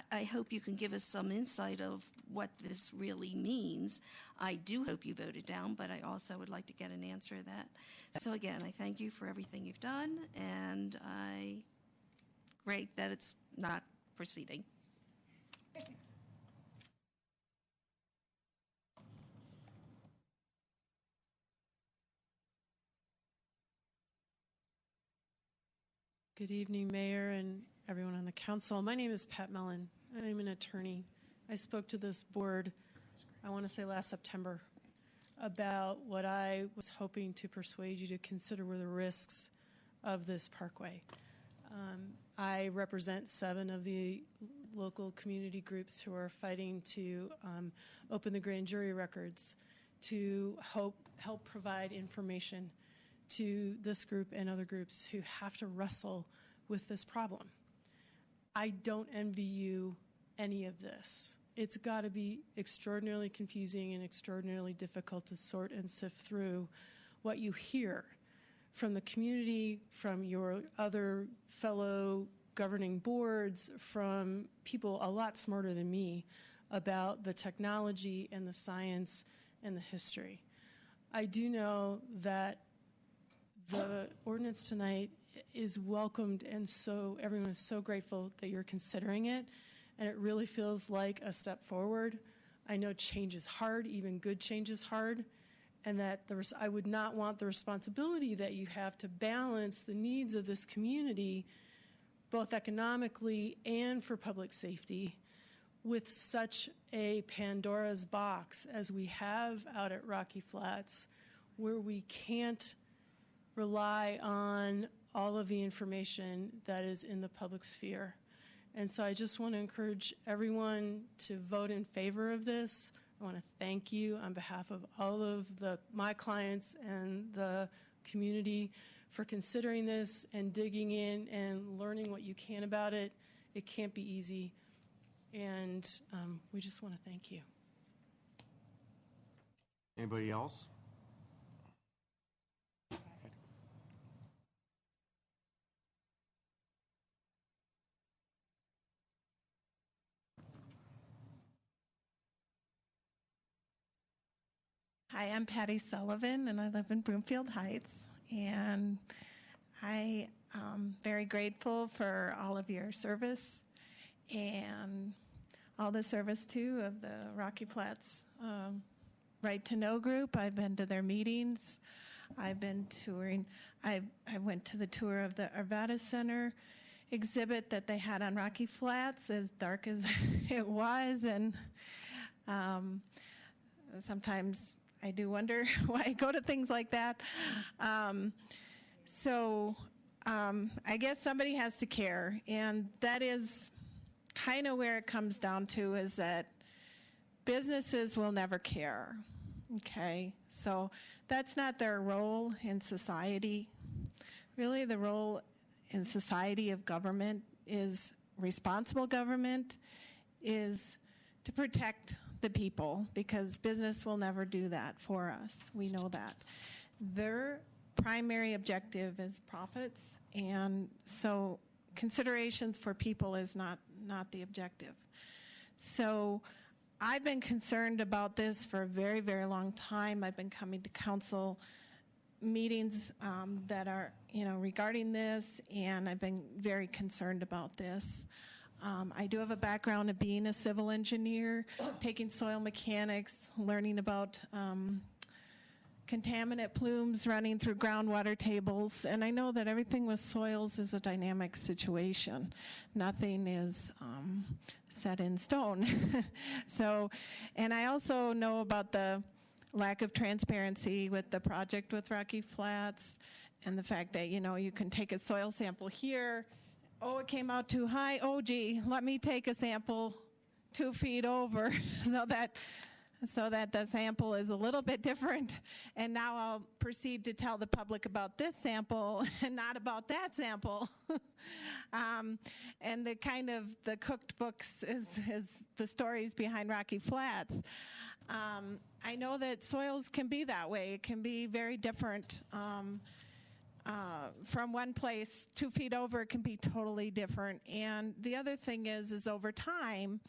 I hope you can give us some insight of what this really means. I do hope you vote it down, but I also would like to get an answer to that. So again, I thank you for everything you've done, and great that it's not proceeding. Good evening, Mayor and everyone on the council. My name is Pat Mellon. I'm an attorney. I spoke to this board, I want to say last September, about what I was hoping to persuade you to consider were the risks of this parkway. I represent 7 of the local community groups who are fighting to open the grand jury records to help provide information to this group and other groups who have to wrestle with this problem. I don't envy you any of this. It's got to be extraordinarily confusing and extraordinarily difficult to sort and sift through what you hear from the community, from your other fellow governing boards, from people a lot smarter than me about the technology and the science and the history. I do know that the ordinance tonight is welcomed, and so everyone is so grateful that you're considering it, and it really feels like a step forward. I know change is hard, even good change is hard, and that I would not want the responsibility that you have to balance the needs of this community, both economically and for public safety, with such a Pandora's box as we have out at Rocky Flats, where we can't rely on all of the information that is in the public sphere. And so I just want to encourage everyone to vote in favor of this. I want to thank you on behalf of all of my clients and the community for considering this and digging in and learning what you can about it. It can't be easy. And we just want to thank you. Anybody else? Hi, I'm Patti Sullivan, and I live in Broomfield Heights. And I am very grateful for all of your service and all the service, too, of the Rocky Flats Right to Know group. I've been to their meetings. I've been touring. I went to the tour of the Arvada Center exhibit that they had on Rocky Flats, as dark as it was. And sometimes I do wonder why I go to things like that. So I guess somebody has to care, and that is kind of where it comes down to, is that businesses will never care, okay? So that's not their role in society. Really, the role in society of government is responsible government, is to protect the people, because business will never do that for us. We know that. Their primary objective is profits, and so considerations for people is not the objective. So I've been concerned about this for a very, very long time. I've been coming to council meetings that are, regarding this, and I've been very concerned about this. I do have a background of being a civil engineer, taking soil mechanics, learning about contaminant plumes running through groundwater tables. And I know that everything with soils is a dynamic situation. Nothing is set in stone. So, and I also know about the lack of transparency with the project with Rocky Flats, and the fact that, you know, you can take a soil sample here. Oh, it came out too high. Oh, gee, let me take a sample 2 feet over so that the sample is a little bit different. And now I'll proceed to tell the public about this sample and not about that sample. And the kind of the cooked books is the stories behind Rocky Flats. I know that soils can be that way. It can be very different. From one place 2 feet over, it can be totally different. And the other thing is over time,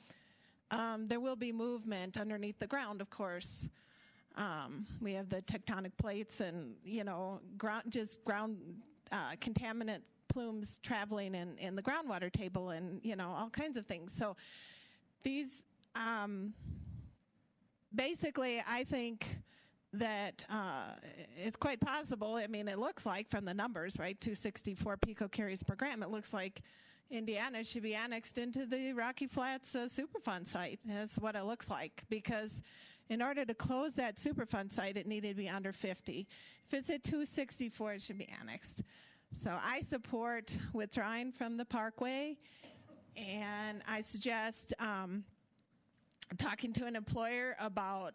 there will be movement underneath the ground, of course. We have the tectonic plates and, you know, ground contaminant plumes traveling in the groundwater table and, you know, all kinds of things. So these, basically, I think that it's quite possible. I mean, it looks like from the numbers, right, 264 picocuries per gram, it looks like Indiana should be annexed into the Rocky Flats Superfund site. That's what it looks like, because in order to close that Superfund site, it needed to be under 50. If it's at 264, it should be annexed. So I support withdrawing from the Parkway, and I suggest talking to an employer about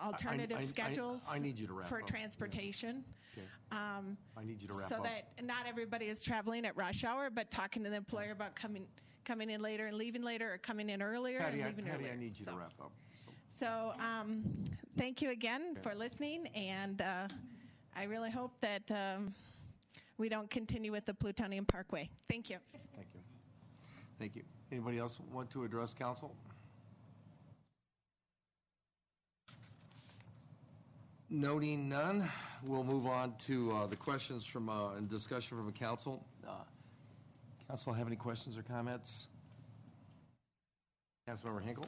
alternative schedules I need you to wrap for up. transportation. Yeah. I need you to wrap so up. that not everybody is traveling at rush hour, but talking to the employer about coming in later and leaving later, or coming in earlier Patti, and leaving earlier. I need you to wrap up. So thank you again for listening, and I really hope that we don't continue with the Plutonium Parkway. Thank you. Thank you. Thank you. Anybody else want to address council? Noting none, we'll move on to the questions from and discussion from the council. Council have any questions or comments? Councilmember Hinkle.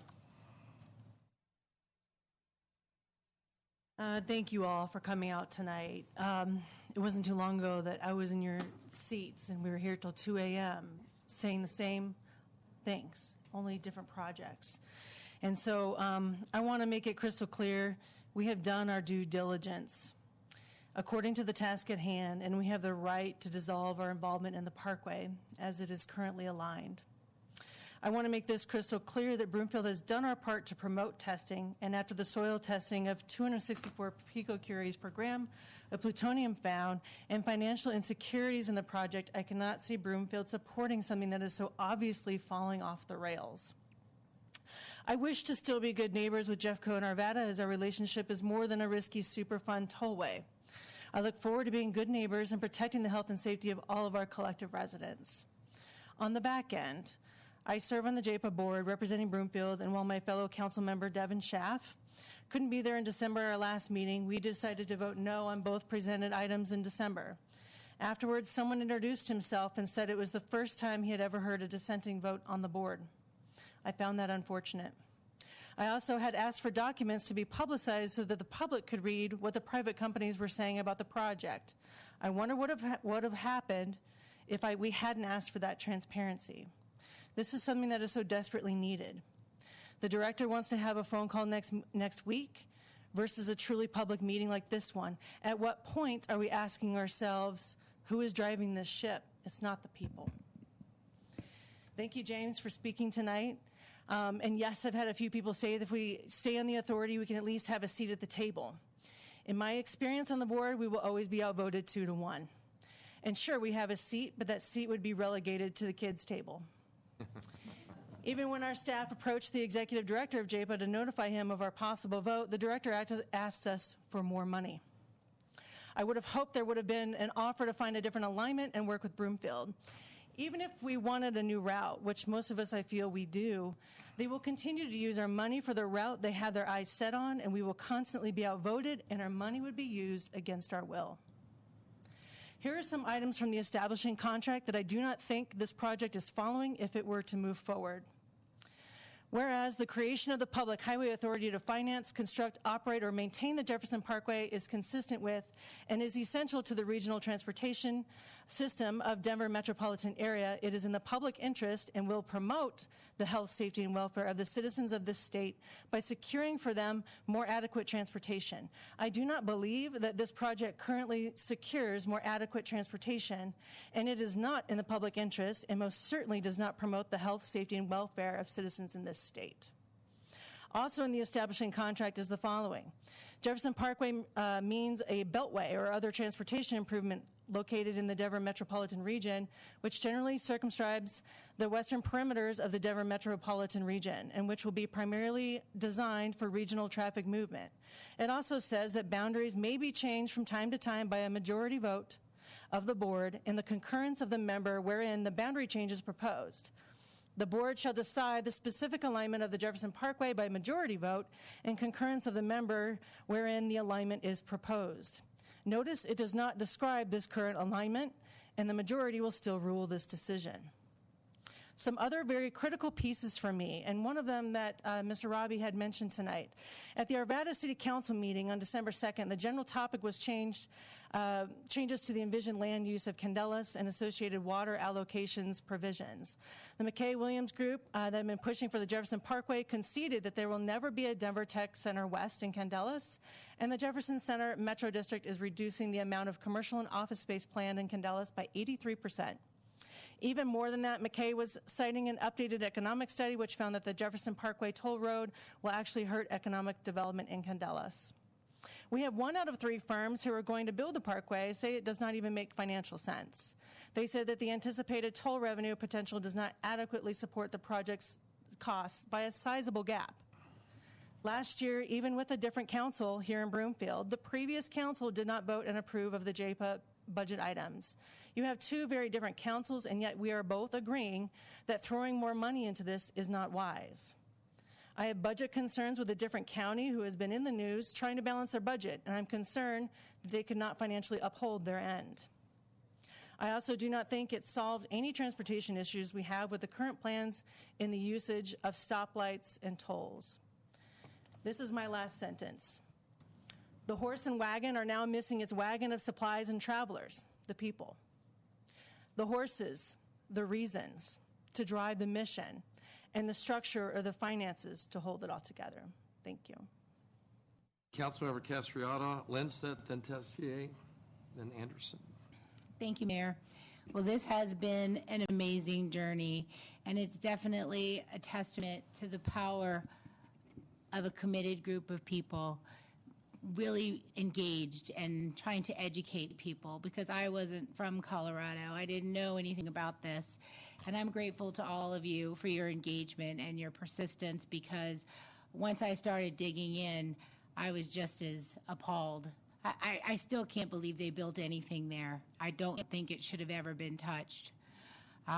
Thank you all for coming out tonight. It wasn't too long ago that I was in your seats and we were here till 2 a.m. saying the same things, only different projects. And so I want to make it crystal clear, we have done our due diligence according to the task at hand, and we have the right to dissolve our involvement in the Parkway as it is currently aligned. I want to make this crystal clear that Broomfield has done our part to promote testing, and after the soil testing of 264 picocuries per gram of plutonium found and financial insecurities in the project, I cannot see Broomfield supporting something that is so obviously falling off the rails. I wish to still be good neighbors with Jeffco and Arvada, as our relationship is more than a risky Superfund tollway. I look forward to being good neighbors and protecting the health and safety of all of our collective residents. On the back end, I serve on the JPPHA board representing Broomfield, and while my fellow council member Devin Schaff couldn't be there in December, our last meeting, we decided to vote no on both presented items in December. Afterwards, someone introduced himself and said it was the first time he had ever heard a dissenting vote on the board. I found that unfortunate. I also had asked for documents to be publicized so that the public could read what the private companies were saying about the project. I wonder what would have happened if we hadn't asked for that transparency. This is something that is so desperately needed. The director wants to have a phone call next week versus a truly public meeting like this one. At what point are we asking ourselves, who is driving this ship? It's not the people. Thank you, James, for speaking tonight. And yes, I've had a few people say that if we stay on the authority, we can at least have a seat at the table. In my experience on the board, we will always be outvoted 2-1. And sure, we have a seat, but that seat would be relegated to the kids' table. Even when our staff approached the executive director of JPPHA to notify him of our possible vote, the director asked us for more money. I would have hoped there would have been an offer to find a different alignment and work with Broomfield. Even if we wanted a new route, which most of us, I feel, we do, they will continue to use our money for the route they have their eyes set on, and we will constantly be outvoted, and our money would be used against our will. Here are some items from the establishing contract that I do not think this project is following if it were to move forward. Whereas the creation of the Public Highway Authority to finance, construct, operate, or maintain the Jefferson Parkway is consistent with and is essential to the regional transportation system of Denver metropolitan area, it is in the public interest and will promote the health, safety, and welfare of the citizens of this state by securing for them more adequate transportation. I do not believe that this project currently secures more adequate transportation, and it is not in the public interest and most certainly does not promote the health, safety, and welfare of citizens in this state. Also in the establishing contract is the following. Jefferson Parkway means a beltway or other transportation improvement located in the Denver metropolitan region, which generally circumscribes the western perimeters of the Denver metropolitan region and which will be primarily designed for regional traffic movement. It also says that boundaries may be changed from time to time by a majority vote of the board in the concurrence of the member wherein the boundary change is proposed. The board shall decide the specific alignment of the Jefferson Parkway by majority vote in concurrence of the member wherein the alignment is proposed. Notice it does not describe this current alignment, and the majority will still rule this decision. Some other very critical pieces for me, and one of them that Mr. Robbie had mentioned tonight. At the Arvada City Council meeting on December 2nd, the general topic was changes to the envisioned land use of Candelas and associated water allocations provisions. The McKay-Williams group that had been pushing for the Jefferson Parkway conceded that there will never be a Denver Tech Center West in Candelas, and the Jefferson Center Metro District is reducing the amount of commercial and office space planned in Candelas by 83%. Even more than that, McKay was citing an updated economic study which found that the Jefferson Parkway toll road will actually hurt economic development in Candelas. We have 1 out of 3 firms who are going to build the parkway say it does not even make financial sense. They said that the anticipated toll revenue potential does not adequately support the project's costs by a sizable gap. Last year, even with a different council here in Broomfield, the previous council did not vote and approve of the JPPHA budget items. You have 2 very different councils, and yet we are both agreeing that throwing more money into this is not wise. I have budget concerns with a different county who has been in the news trying to balance their budget, and I'm concerned that they could not financially uphold their end. I also do not think it solved any transportation issues we have with the current plans in the usage of stoplights and tolls. This is my last sentence. The horse and wagon are now missing its wagon of supplies and travelers, the people. The horses, the reasons to drive the mission, and the structure or the finances to hold it all together. Thank you. Councilmember Castriota, Lindstedt, then Tessier, then Anderson. Thank you, Mayor. Well, this has been an amazing journey, and it's definitely a testament to the power of a committed group of people really engaged and trying to educate people, because I wasn't from Colorado. I didn't know anything about this. And I'm grateful to all of you for your engagement and your persistence, because once I started digging in, I was just as appalled. I still can't believe they built anything there. I don't think it should have ever been touched. But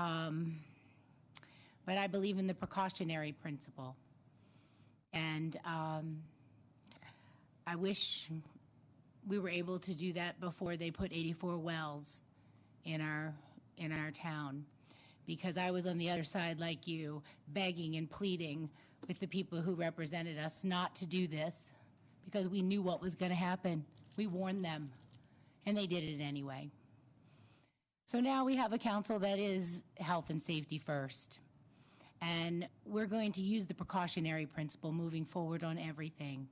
I believe in the precautionary principle. And I wish we were able to do that before they put 84 wells in our town, because I was on the other side like you, begging and pleading with the people who represented us not to do this, because we knew what was going to happen. We warned them, and they did it anyway. So now we have a council that is health and safety first, and we're going to use the precautionary principle moving forward on everything.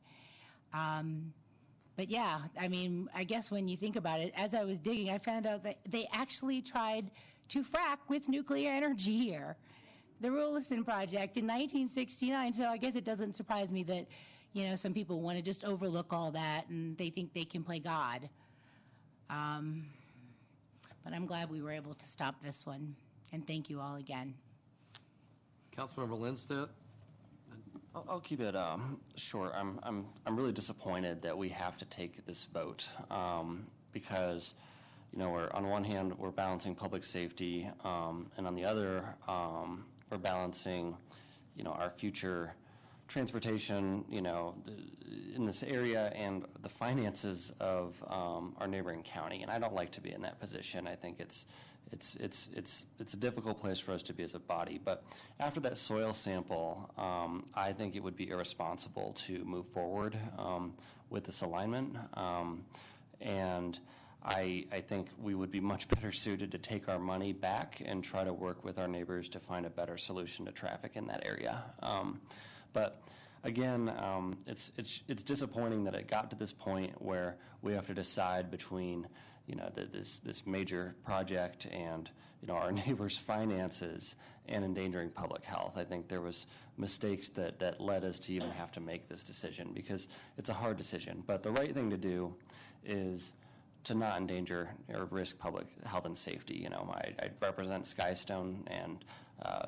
But yeah, I mean, I guess when you think about it, as I was digging, I found out that they actually tried to frack with nuclear energy here, the Rulison project in 1969. So I guess it doesn't surprise me that, you know, some people want to just overlook all that and they think they can play God. But I'm glad we were able to stop this one. And thank you all again. Councilmember Lindstedt. I'll keep it short. I'm really disappointed that we have to take this vote because, you know, we're on one hand we're balancing public safety, and on the other we're balancing, you know, our future transportation, you know, in this area and the finances of our neighboring county. And I don't like to be in that position. I think it's it's a difficult place for us to be as a body. But after that soil sample, I think it would be irresponsible to move forward with this alignment. And I think we would be much better suited to take our money back and try to work with our neighbors to find a better solution to traffic in that area. But again, it's disappointing that it got to this point where we have to decide between, you know, this major project and, you know, our neighbors' finances and endangering public health. I think there was mistakes that led us to even have to make this decision, because it's a hard decision. But the right thing to do is to not endanger or risk public health and safety. You know, I represent Skystone, and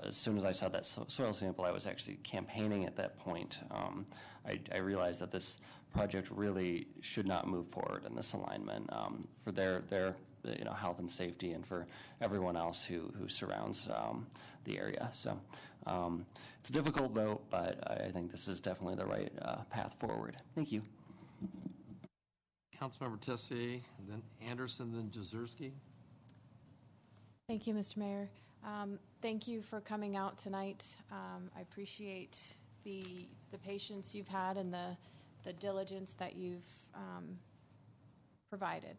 as soon as I saw that soil sample, I was actually campaigning at that point. I realized that this project really should not move forward in this alignment for their you know, health and safety, and for everyone else who surrounds the area. So it's a difficult vote, but I think this is definitely the right path forward. Thank you. Councilmember Tessier, then Anderson, then Jezierski. Thank you, Mr. Mayor. Thank you for coming out tonight. I appreciate the patience you've had and the diligence that you've provided.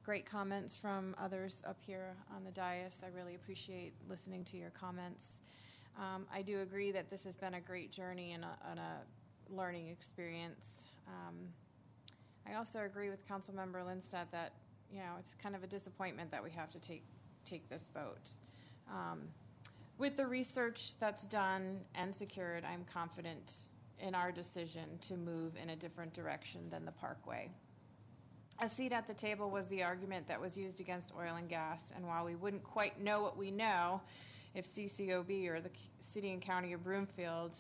Great comments from others up here on the dais. I really appreciate listening to your comments. I do agree that this has been a great journey and a learning experience. I also agree with Councilmember Lindstedt that, you know, it's kind of a disappointment that we have to take this vote. With the research that's done and secured, I'm confident in our decision to move in a different direction than the Parkway. A seat at the table was the argument that was used against oil and gas, and while we wouldn't quite know what we know if CCOB or the City and County of Broomfield,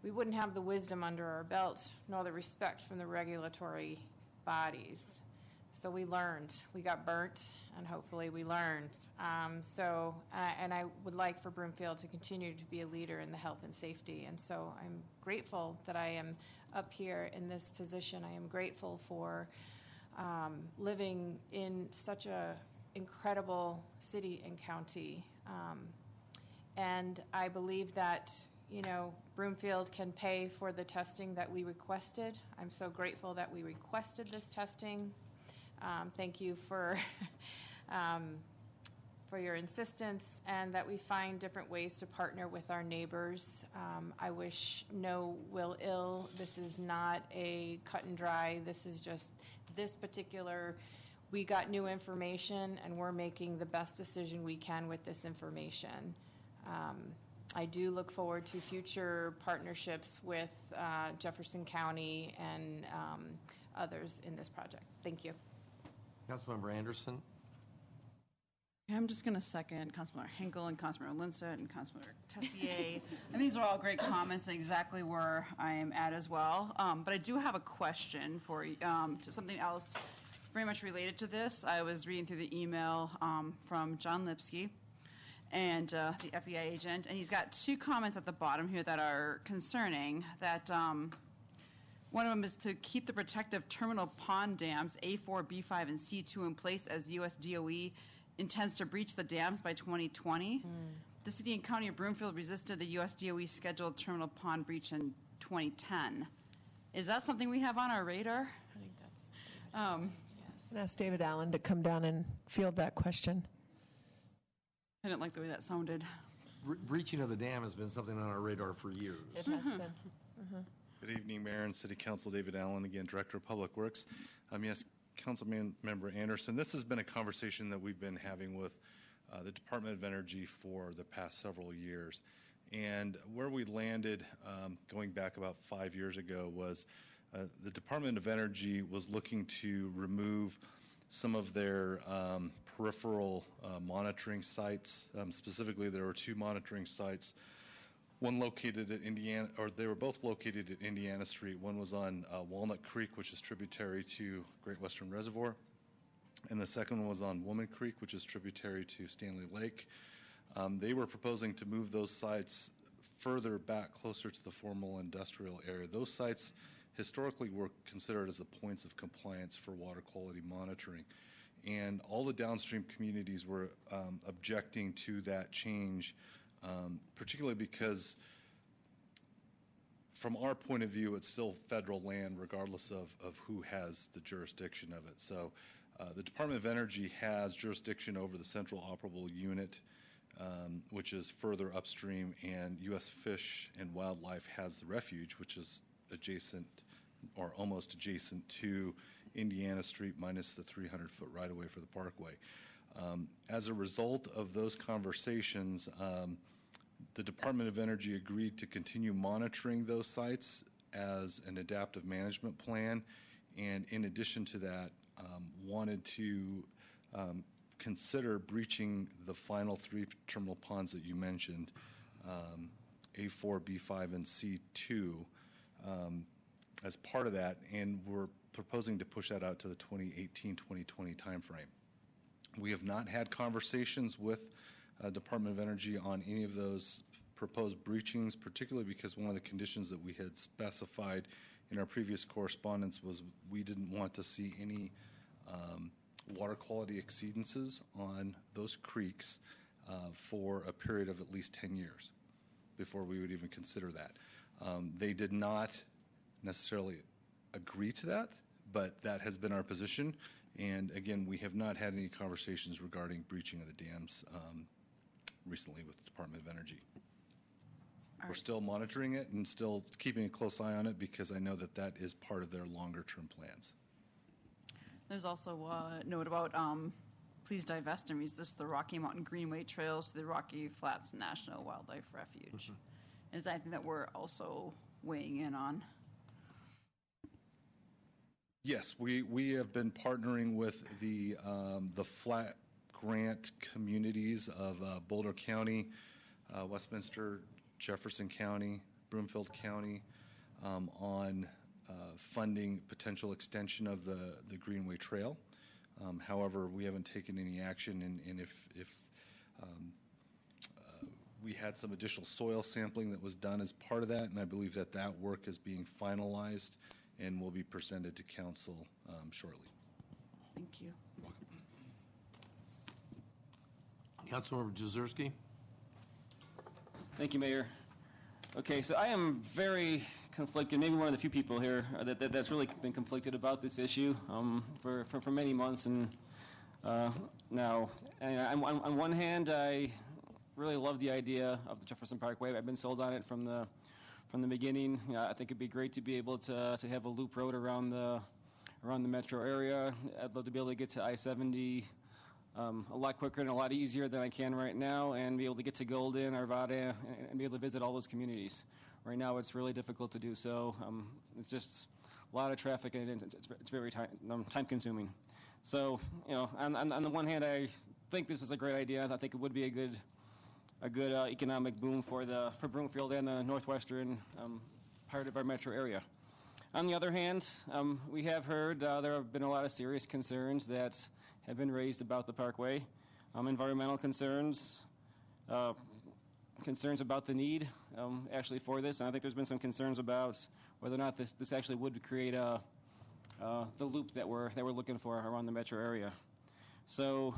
we wouldn't have the wisdom under our belt nor the respect from the regulatory bodies. So we learned. We got burnt, and hopefully we learned. And I would like for Broomfield to continue to be a leader in the health and safety. And so I'm grateful that I am up here in this position. I am grateful for living in such a incredible city and county. And I believe that, you know, Broomfield can pay for the testing that we requested. I'm so grateful that we requested this testing. Thank you for your insistence, and that we find different ways to partner with our neighbors. I wish no ill. This is not a cut and dry. This is just this particular, we got new information and we're making the best decision we can with this information. I do look forward to future partnerships with Jefferson County and others in this project. Thank you. Councilmember Anderson. I'm just going to second Councilmember Henkel and Councilmember Lindstedt and Councilmember Tessier. And these are all great comments, exactly where I am at as well. But I do have a question for to something else very much related to this. I was reading through the email from John Lipsky and the FBI agent, and he's got two comments at the bottom here that are concerning. That one of them is to keep the protective terminal pond dams A4, B5, and C2 in place as U.S. DOE intends to breach the dams by 2020. The City and County of Broomfield resisted the U.S. DOE scheduled terminal pond breach in 2010. Is that something we have on our radar? I think that's Yes. Ask David Allen to come down and field that question. I didn't like the way that sounded. Breaching of the dam has been something on our radar for years. It has been. Good evening, Mayor and City Council. David Allen, again, Director of Public Works. Yes, Councilmember Anderson, this has been a conversation that we've been having with the Department of Energy for the past several years. And where we landed going back about 5 years ago was the Department of Energy was looking to remove some of their peripheral monitoring sites. Specifically, there were two monitoring sites. One located at Indiana, or they were both located at Indiana Street. One was on Walnut Creek, which is tributary to Great Western Reservoir. And the second one was on Woman Creek, which is tributary to Stanley Lake. They were proposing to move those sites further back, closer to the formal industrial area. Those sites historically were considered as the points of compliance for water quality monitoring. And all the downstream communities were objecting to that change, particularly because from our point of view, it's still federal land regardless of who has the jurisdiction of it. So the Department of Energy has jurisdiction over the Central Operable Unit, which is further upstream, and U.S. Fish and Wildlife has the Refuge, which is adjacent or almost adjacent to Indiana Street minus the 300-foot right-of-way for the Parkway. As a result of those conversations, the Department of Energy agreed to continue monitoring those sites as an adaptive management plan, and in addition to that, wanted to consider breaching the final 3 terminal ponds that you mentioned, A4, B5, and C2, as part of that, and we're proposing to push that out to the 2018-2020 timeframe. We have not had conversations with Department of Energy on any of those proposed breachings, particularly because one of the conditions that we had specified in our previous correspondence was we didn't want to see any water quality exceedances on those creeks for a period of at least 10 years before we would even consider that. They did not necessarily agree to that, but that has been our position. And again, we have not had any conversations regarding breaching of the dams recently with the Department of Energy. We're still monitoring it and still keeping a close eye on it because I know that that is part of their longer-term plans. There's also a note about please divest and resist the Rocky Mountain Greenway trails to the Rocky Flats National Wildlife Refuge. Mm-hmm. Is that anything that we're also weighing in on? Yes, we have been partnering with the flat grant communities of Boulder County, Westminster, Jefferson County, Broomfield County on funding potential extension of the Greenway Trail. However, we haven't taken any action, and if we had some additional soil sampling that was done as part of that, and I believe that that work is being finalized and will be presented to council shortly. Thank you. Councilmember Jezierski. Thank you, Mayor. Okay, so I am very conflicted, maybe one of the few people here that's really been conflicted about this issue for many months and now. And on one hand, I really love the idea of the Jefferson Parkway. I've been sold on it from the beginning. I think it'd be great to be able to have a loop road around the metro area. I'd love to be able to get to I-70 a lot quicker and a lot easier than I can right now, and be able to get to Golden, Arvada, and be able to visit all those communities. Right now, it's really difficult to do so. It's just a lot of traffic, and it's very time-consuming. So, on the one hand, I think this is a great idea. I think it would be a good economic boom for Broomfield and the northwestern part of our metro area. On the other hand, we have heard there have been a lot of serious concerns that have been raised about the Parkway, environmental concerns, concerns about the need actually for this, and I think there's been some concerns about whether or not this actually would create the loop that we're looking for around the metro area. So,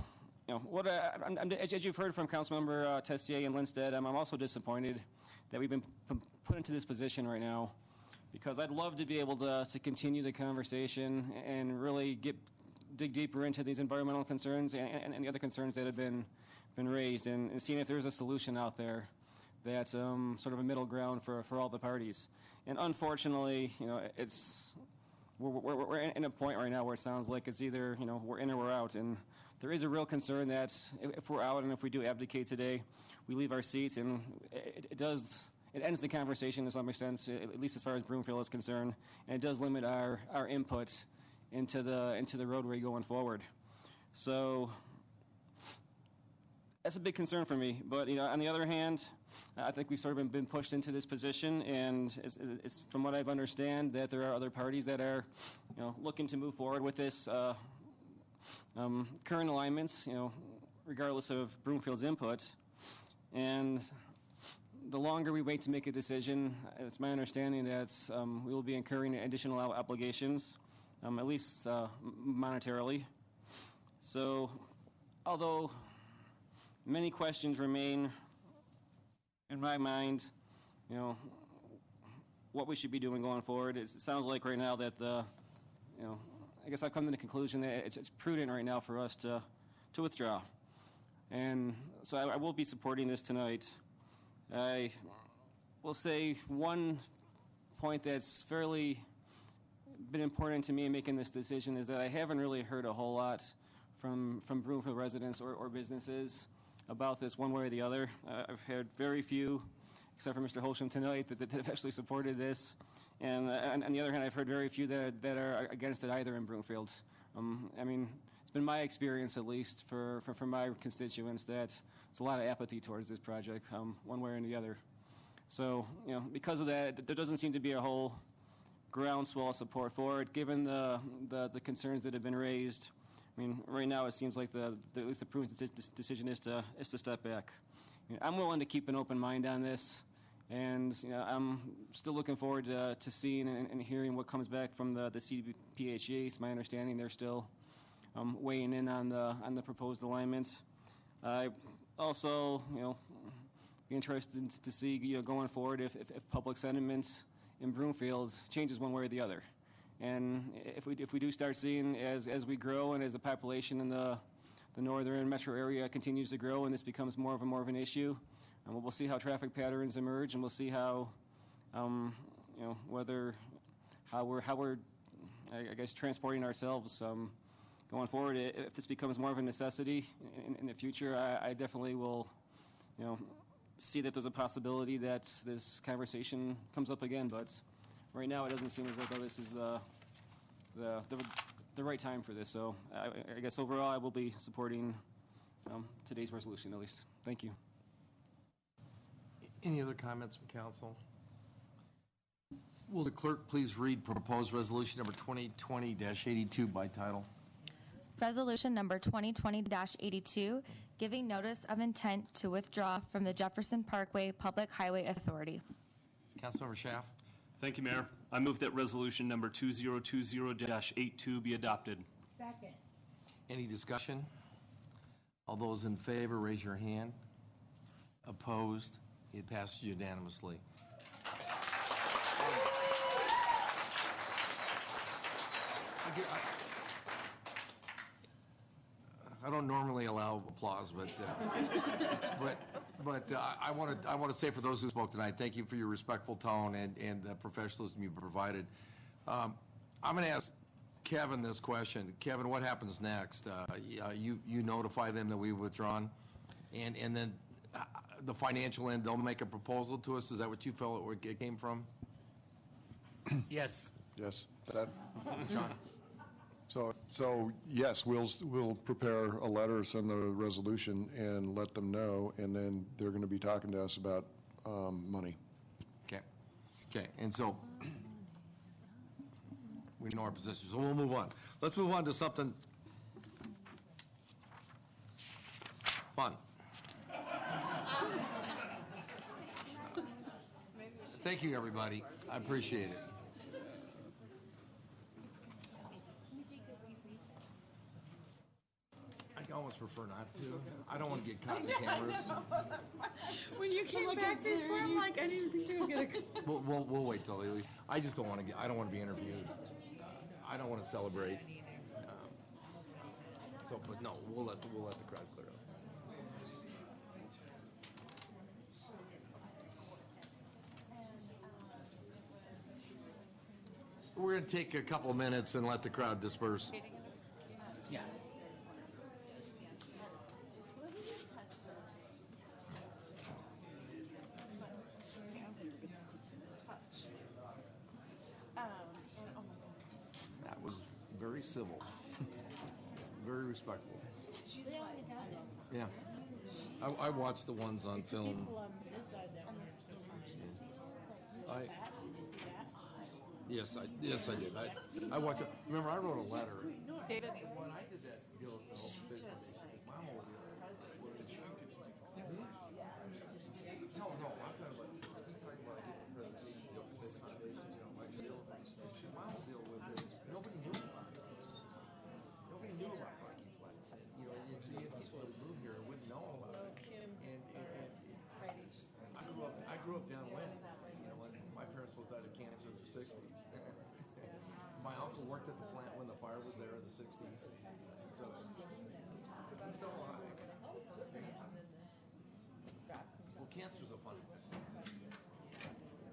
as you've heard from Councilmember Tessier and Lindstedt, I'm also disappointed that we've been put into this position right now, because I'd love to be able to continue the conversation and really dig deeper into these environmental concerns and the other concerns that have been raised, and seeing if there's a solution out there that's sort of a middle ground for all the parties. And unfortunately, we're in a point right now where it sounds like it's either we're in or we're out, and there is a real concern that if we're out and if we do abdicate today, we leave our seats, and it ends the conversation to some extent, at least as far as Broomfield is concerned, and it does limit our input into the roadway going forward. So that's a big concern for me. But on the other hand, I think we've sort of been pushed into this position, and it's from what I understand that there are other parties that are looking to move forward with this current alignments, regardless of Broomfield's input. And the longer we wait to make a decision, it's my understanding that we will be incurring additional obligations, at least monetarily. So, although many questions remain in my mind, you know, what we should be doing going forward, it sounds like right now that I guess I've come to the conclusion that it's prudent right now for us to withdraw. And so I will be supporting this tonight. I will say one point that's fairly been important to me in making this decision is that I haven't really heard a whole lot from Broomfield residents or businesses about this one way or the other. I've had very few, except for Mr. Holsham tonight, that have actually supported this. And on the other hand, I've heard very few that are against it either in Broomfield. I mean, it's been my experience, at least, for my constituents, that it's a lot of apathy towards this project, one way or the other. So, because of that, there doesn't seem to be a whole groundswell of support for it, given the concerns that have been raised. I mean, right now it seems like at least the prudent decision is to step back. I'm willing to keep an open mind on this, and I'm still looking forward to seeing and hearing what comes back from the CDPHA. It's my understanding they're still weighing in on the proposed alignment. I also, be interested to see going forward if public sentiment in Broomfield changes one way or the other. And if we do start seeing as we grow and as the population in the northern metro area continues to grow and this becomes more of an issue, we'll see how traffic patterns emerge, and we'll see how we're I guess transporting ourselves going forward. If this becomes more of a necessity in the future, I definitely will see that there's a possibility that this conversation comes up again. But right now, it doesn't seem as though this is the right time for this. So I guess overall, I will be supporting today's resolution, at least. Thank you. Any other comments from council? Will the clerk please read proposed resolution number 2020-82 by title? Resolution number 2020-82, giving notice of intent to withdraw from the Jefferson Parkway Public Highway Authority. Councilmember Schaaf. Thank you, Mayor. I move that resolution number 2020-82 be adopted. Second. Any discussion? All those in favor, raise your hand. Opposed? It passes unanimously. I don't normally allow applause, but I want to say for those who spoke tonight, thank you for your respectful tone and the professionalism you provided. I'm going to ask Kevin this question. Kevin, what happens next? You notify them that we've withdrawn, and then the financial end, they'll make a proposal to us. Is that what you felt it came from? Yes. Yes. John. So yes, we'll prepare a letter, send the resolution, and let them know, and then they're going to be talking to us about money. Okay, and so we know our position, so we'll move on. Let's move on to something fun. Thank you, everybody. I appreciate it. I almost prefer not to. I don't want to get caught in the cameras. When you came back before, I'm like, I didn't think you were going to. We'll wait till they leave. I just don't want to I don't want to be interviewed. I don't want to celebrate. But no, we'll let the crowd clear up. We're going to take a couple of minutes and let the crowd disperse. Yeah. That was very civil, very respectful. Yeah. I watched the ones on film. Yes, I did. I watched it. Remember, I wrote a letter. David. When I did that deal with the whole business, my whole deal. No, I'm talking about, he talked about a different presentation, the foundations, my deal. My whole deal was that nobody knew about it. Nobody knew about Rocky Flats. 60s. My uncle worked at the plant when the fire was there in the 60s. So he's still alive. Well, cancer's a funny thing.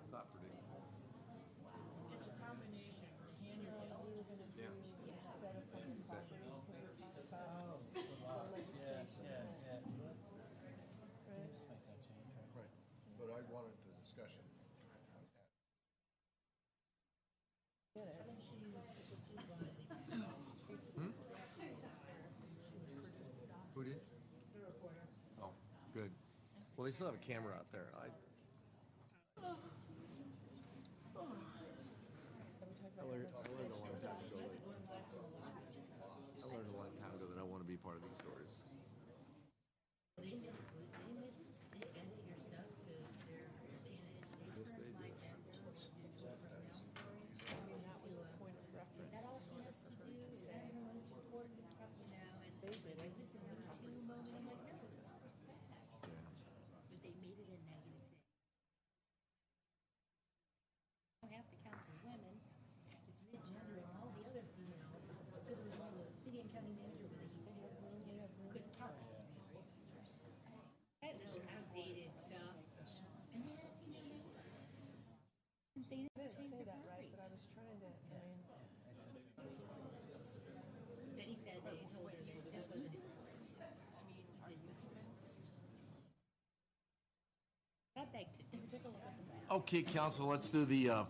It's not predictable. It's a combination. Yeah. Exactly. Right, but I wanted the discussion. Who did? Oh, good. Well, they still have a camera out there. I learned a long time ago. I learned a long time ago that I want to be part of these stories. Yes, they do. Half the council's women, it's misgender and all the other female, because it was the city and county manager with a couldn't possibly be right. That was outdated stuff. And they had a female member. And they didn't say that right, but I was trying to, Betty said they told her this wasn't important. I mean, that begged to. Okay, council, let's do the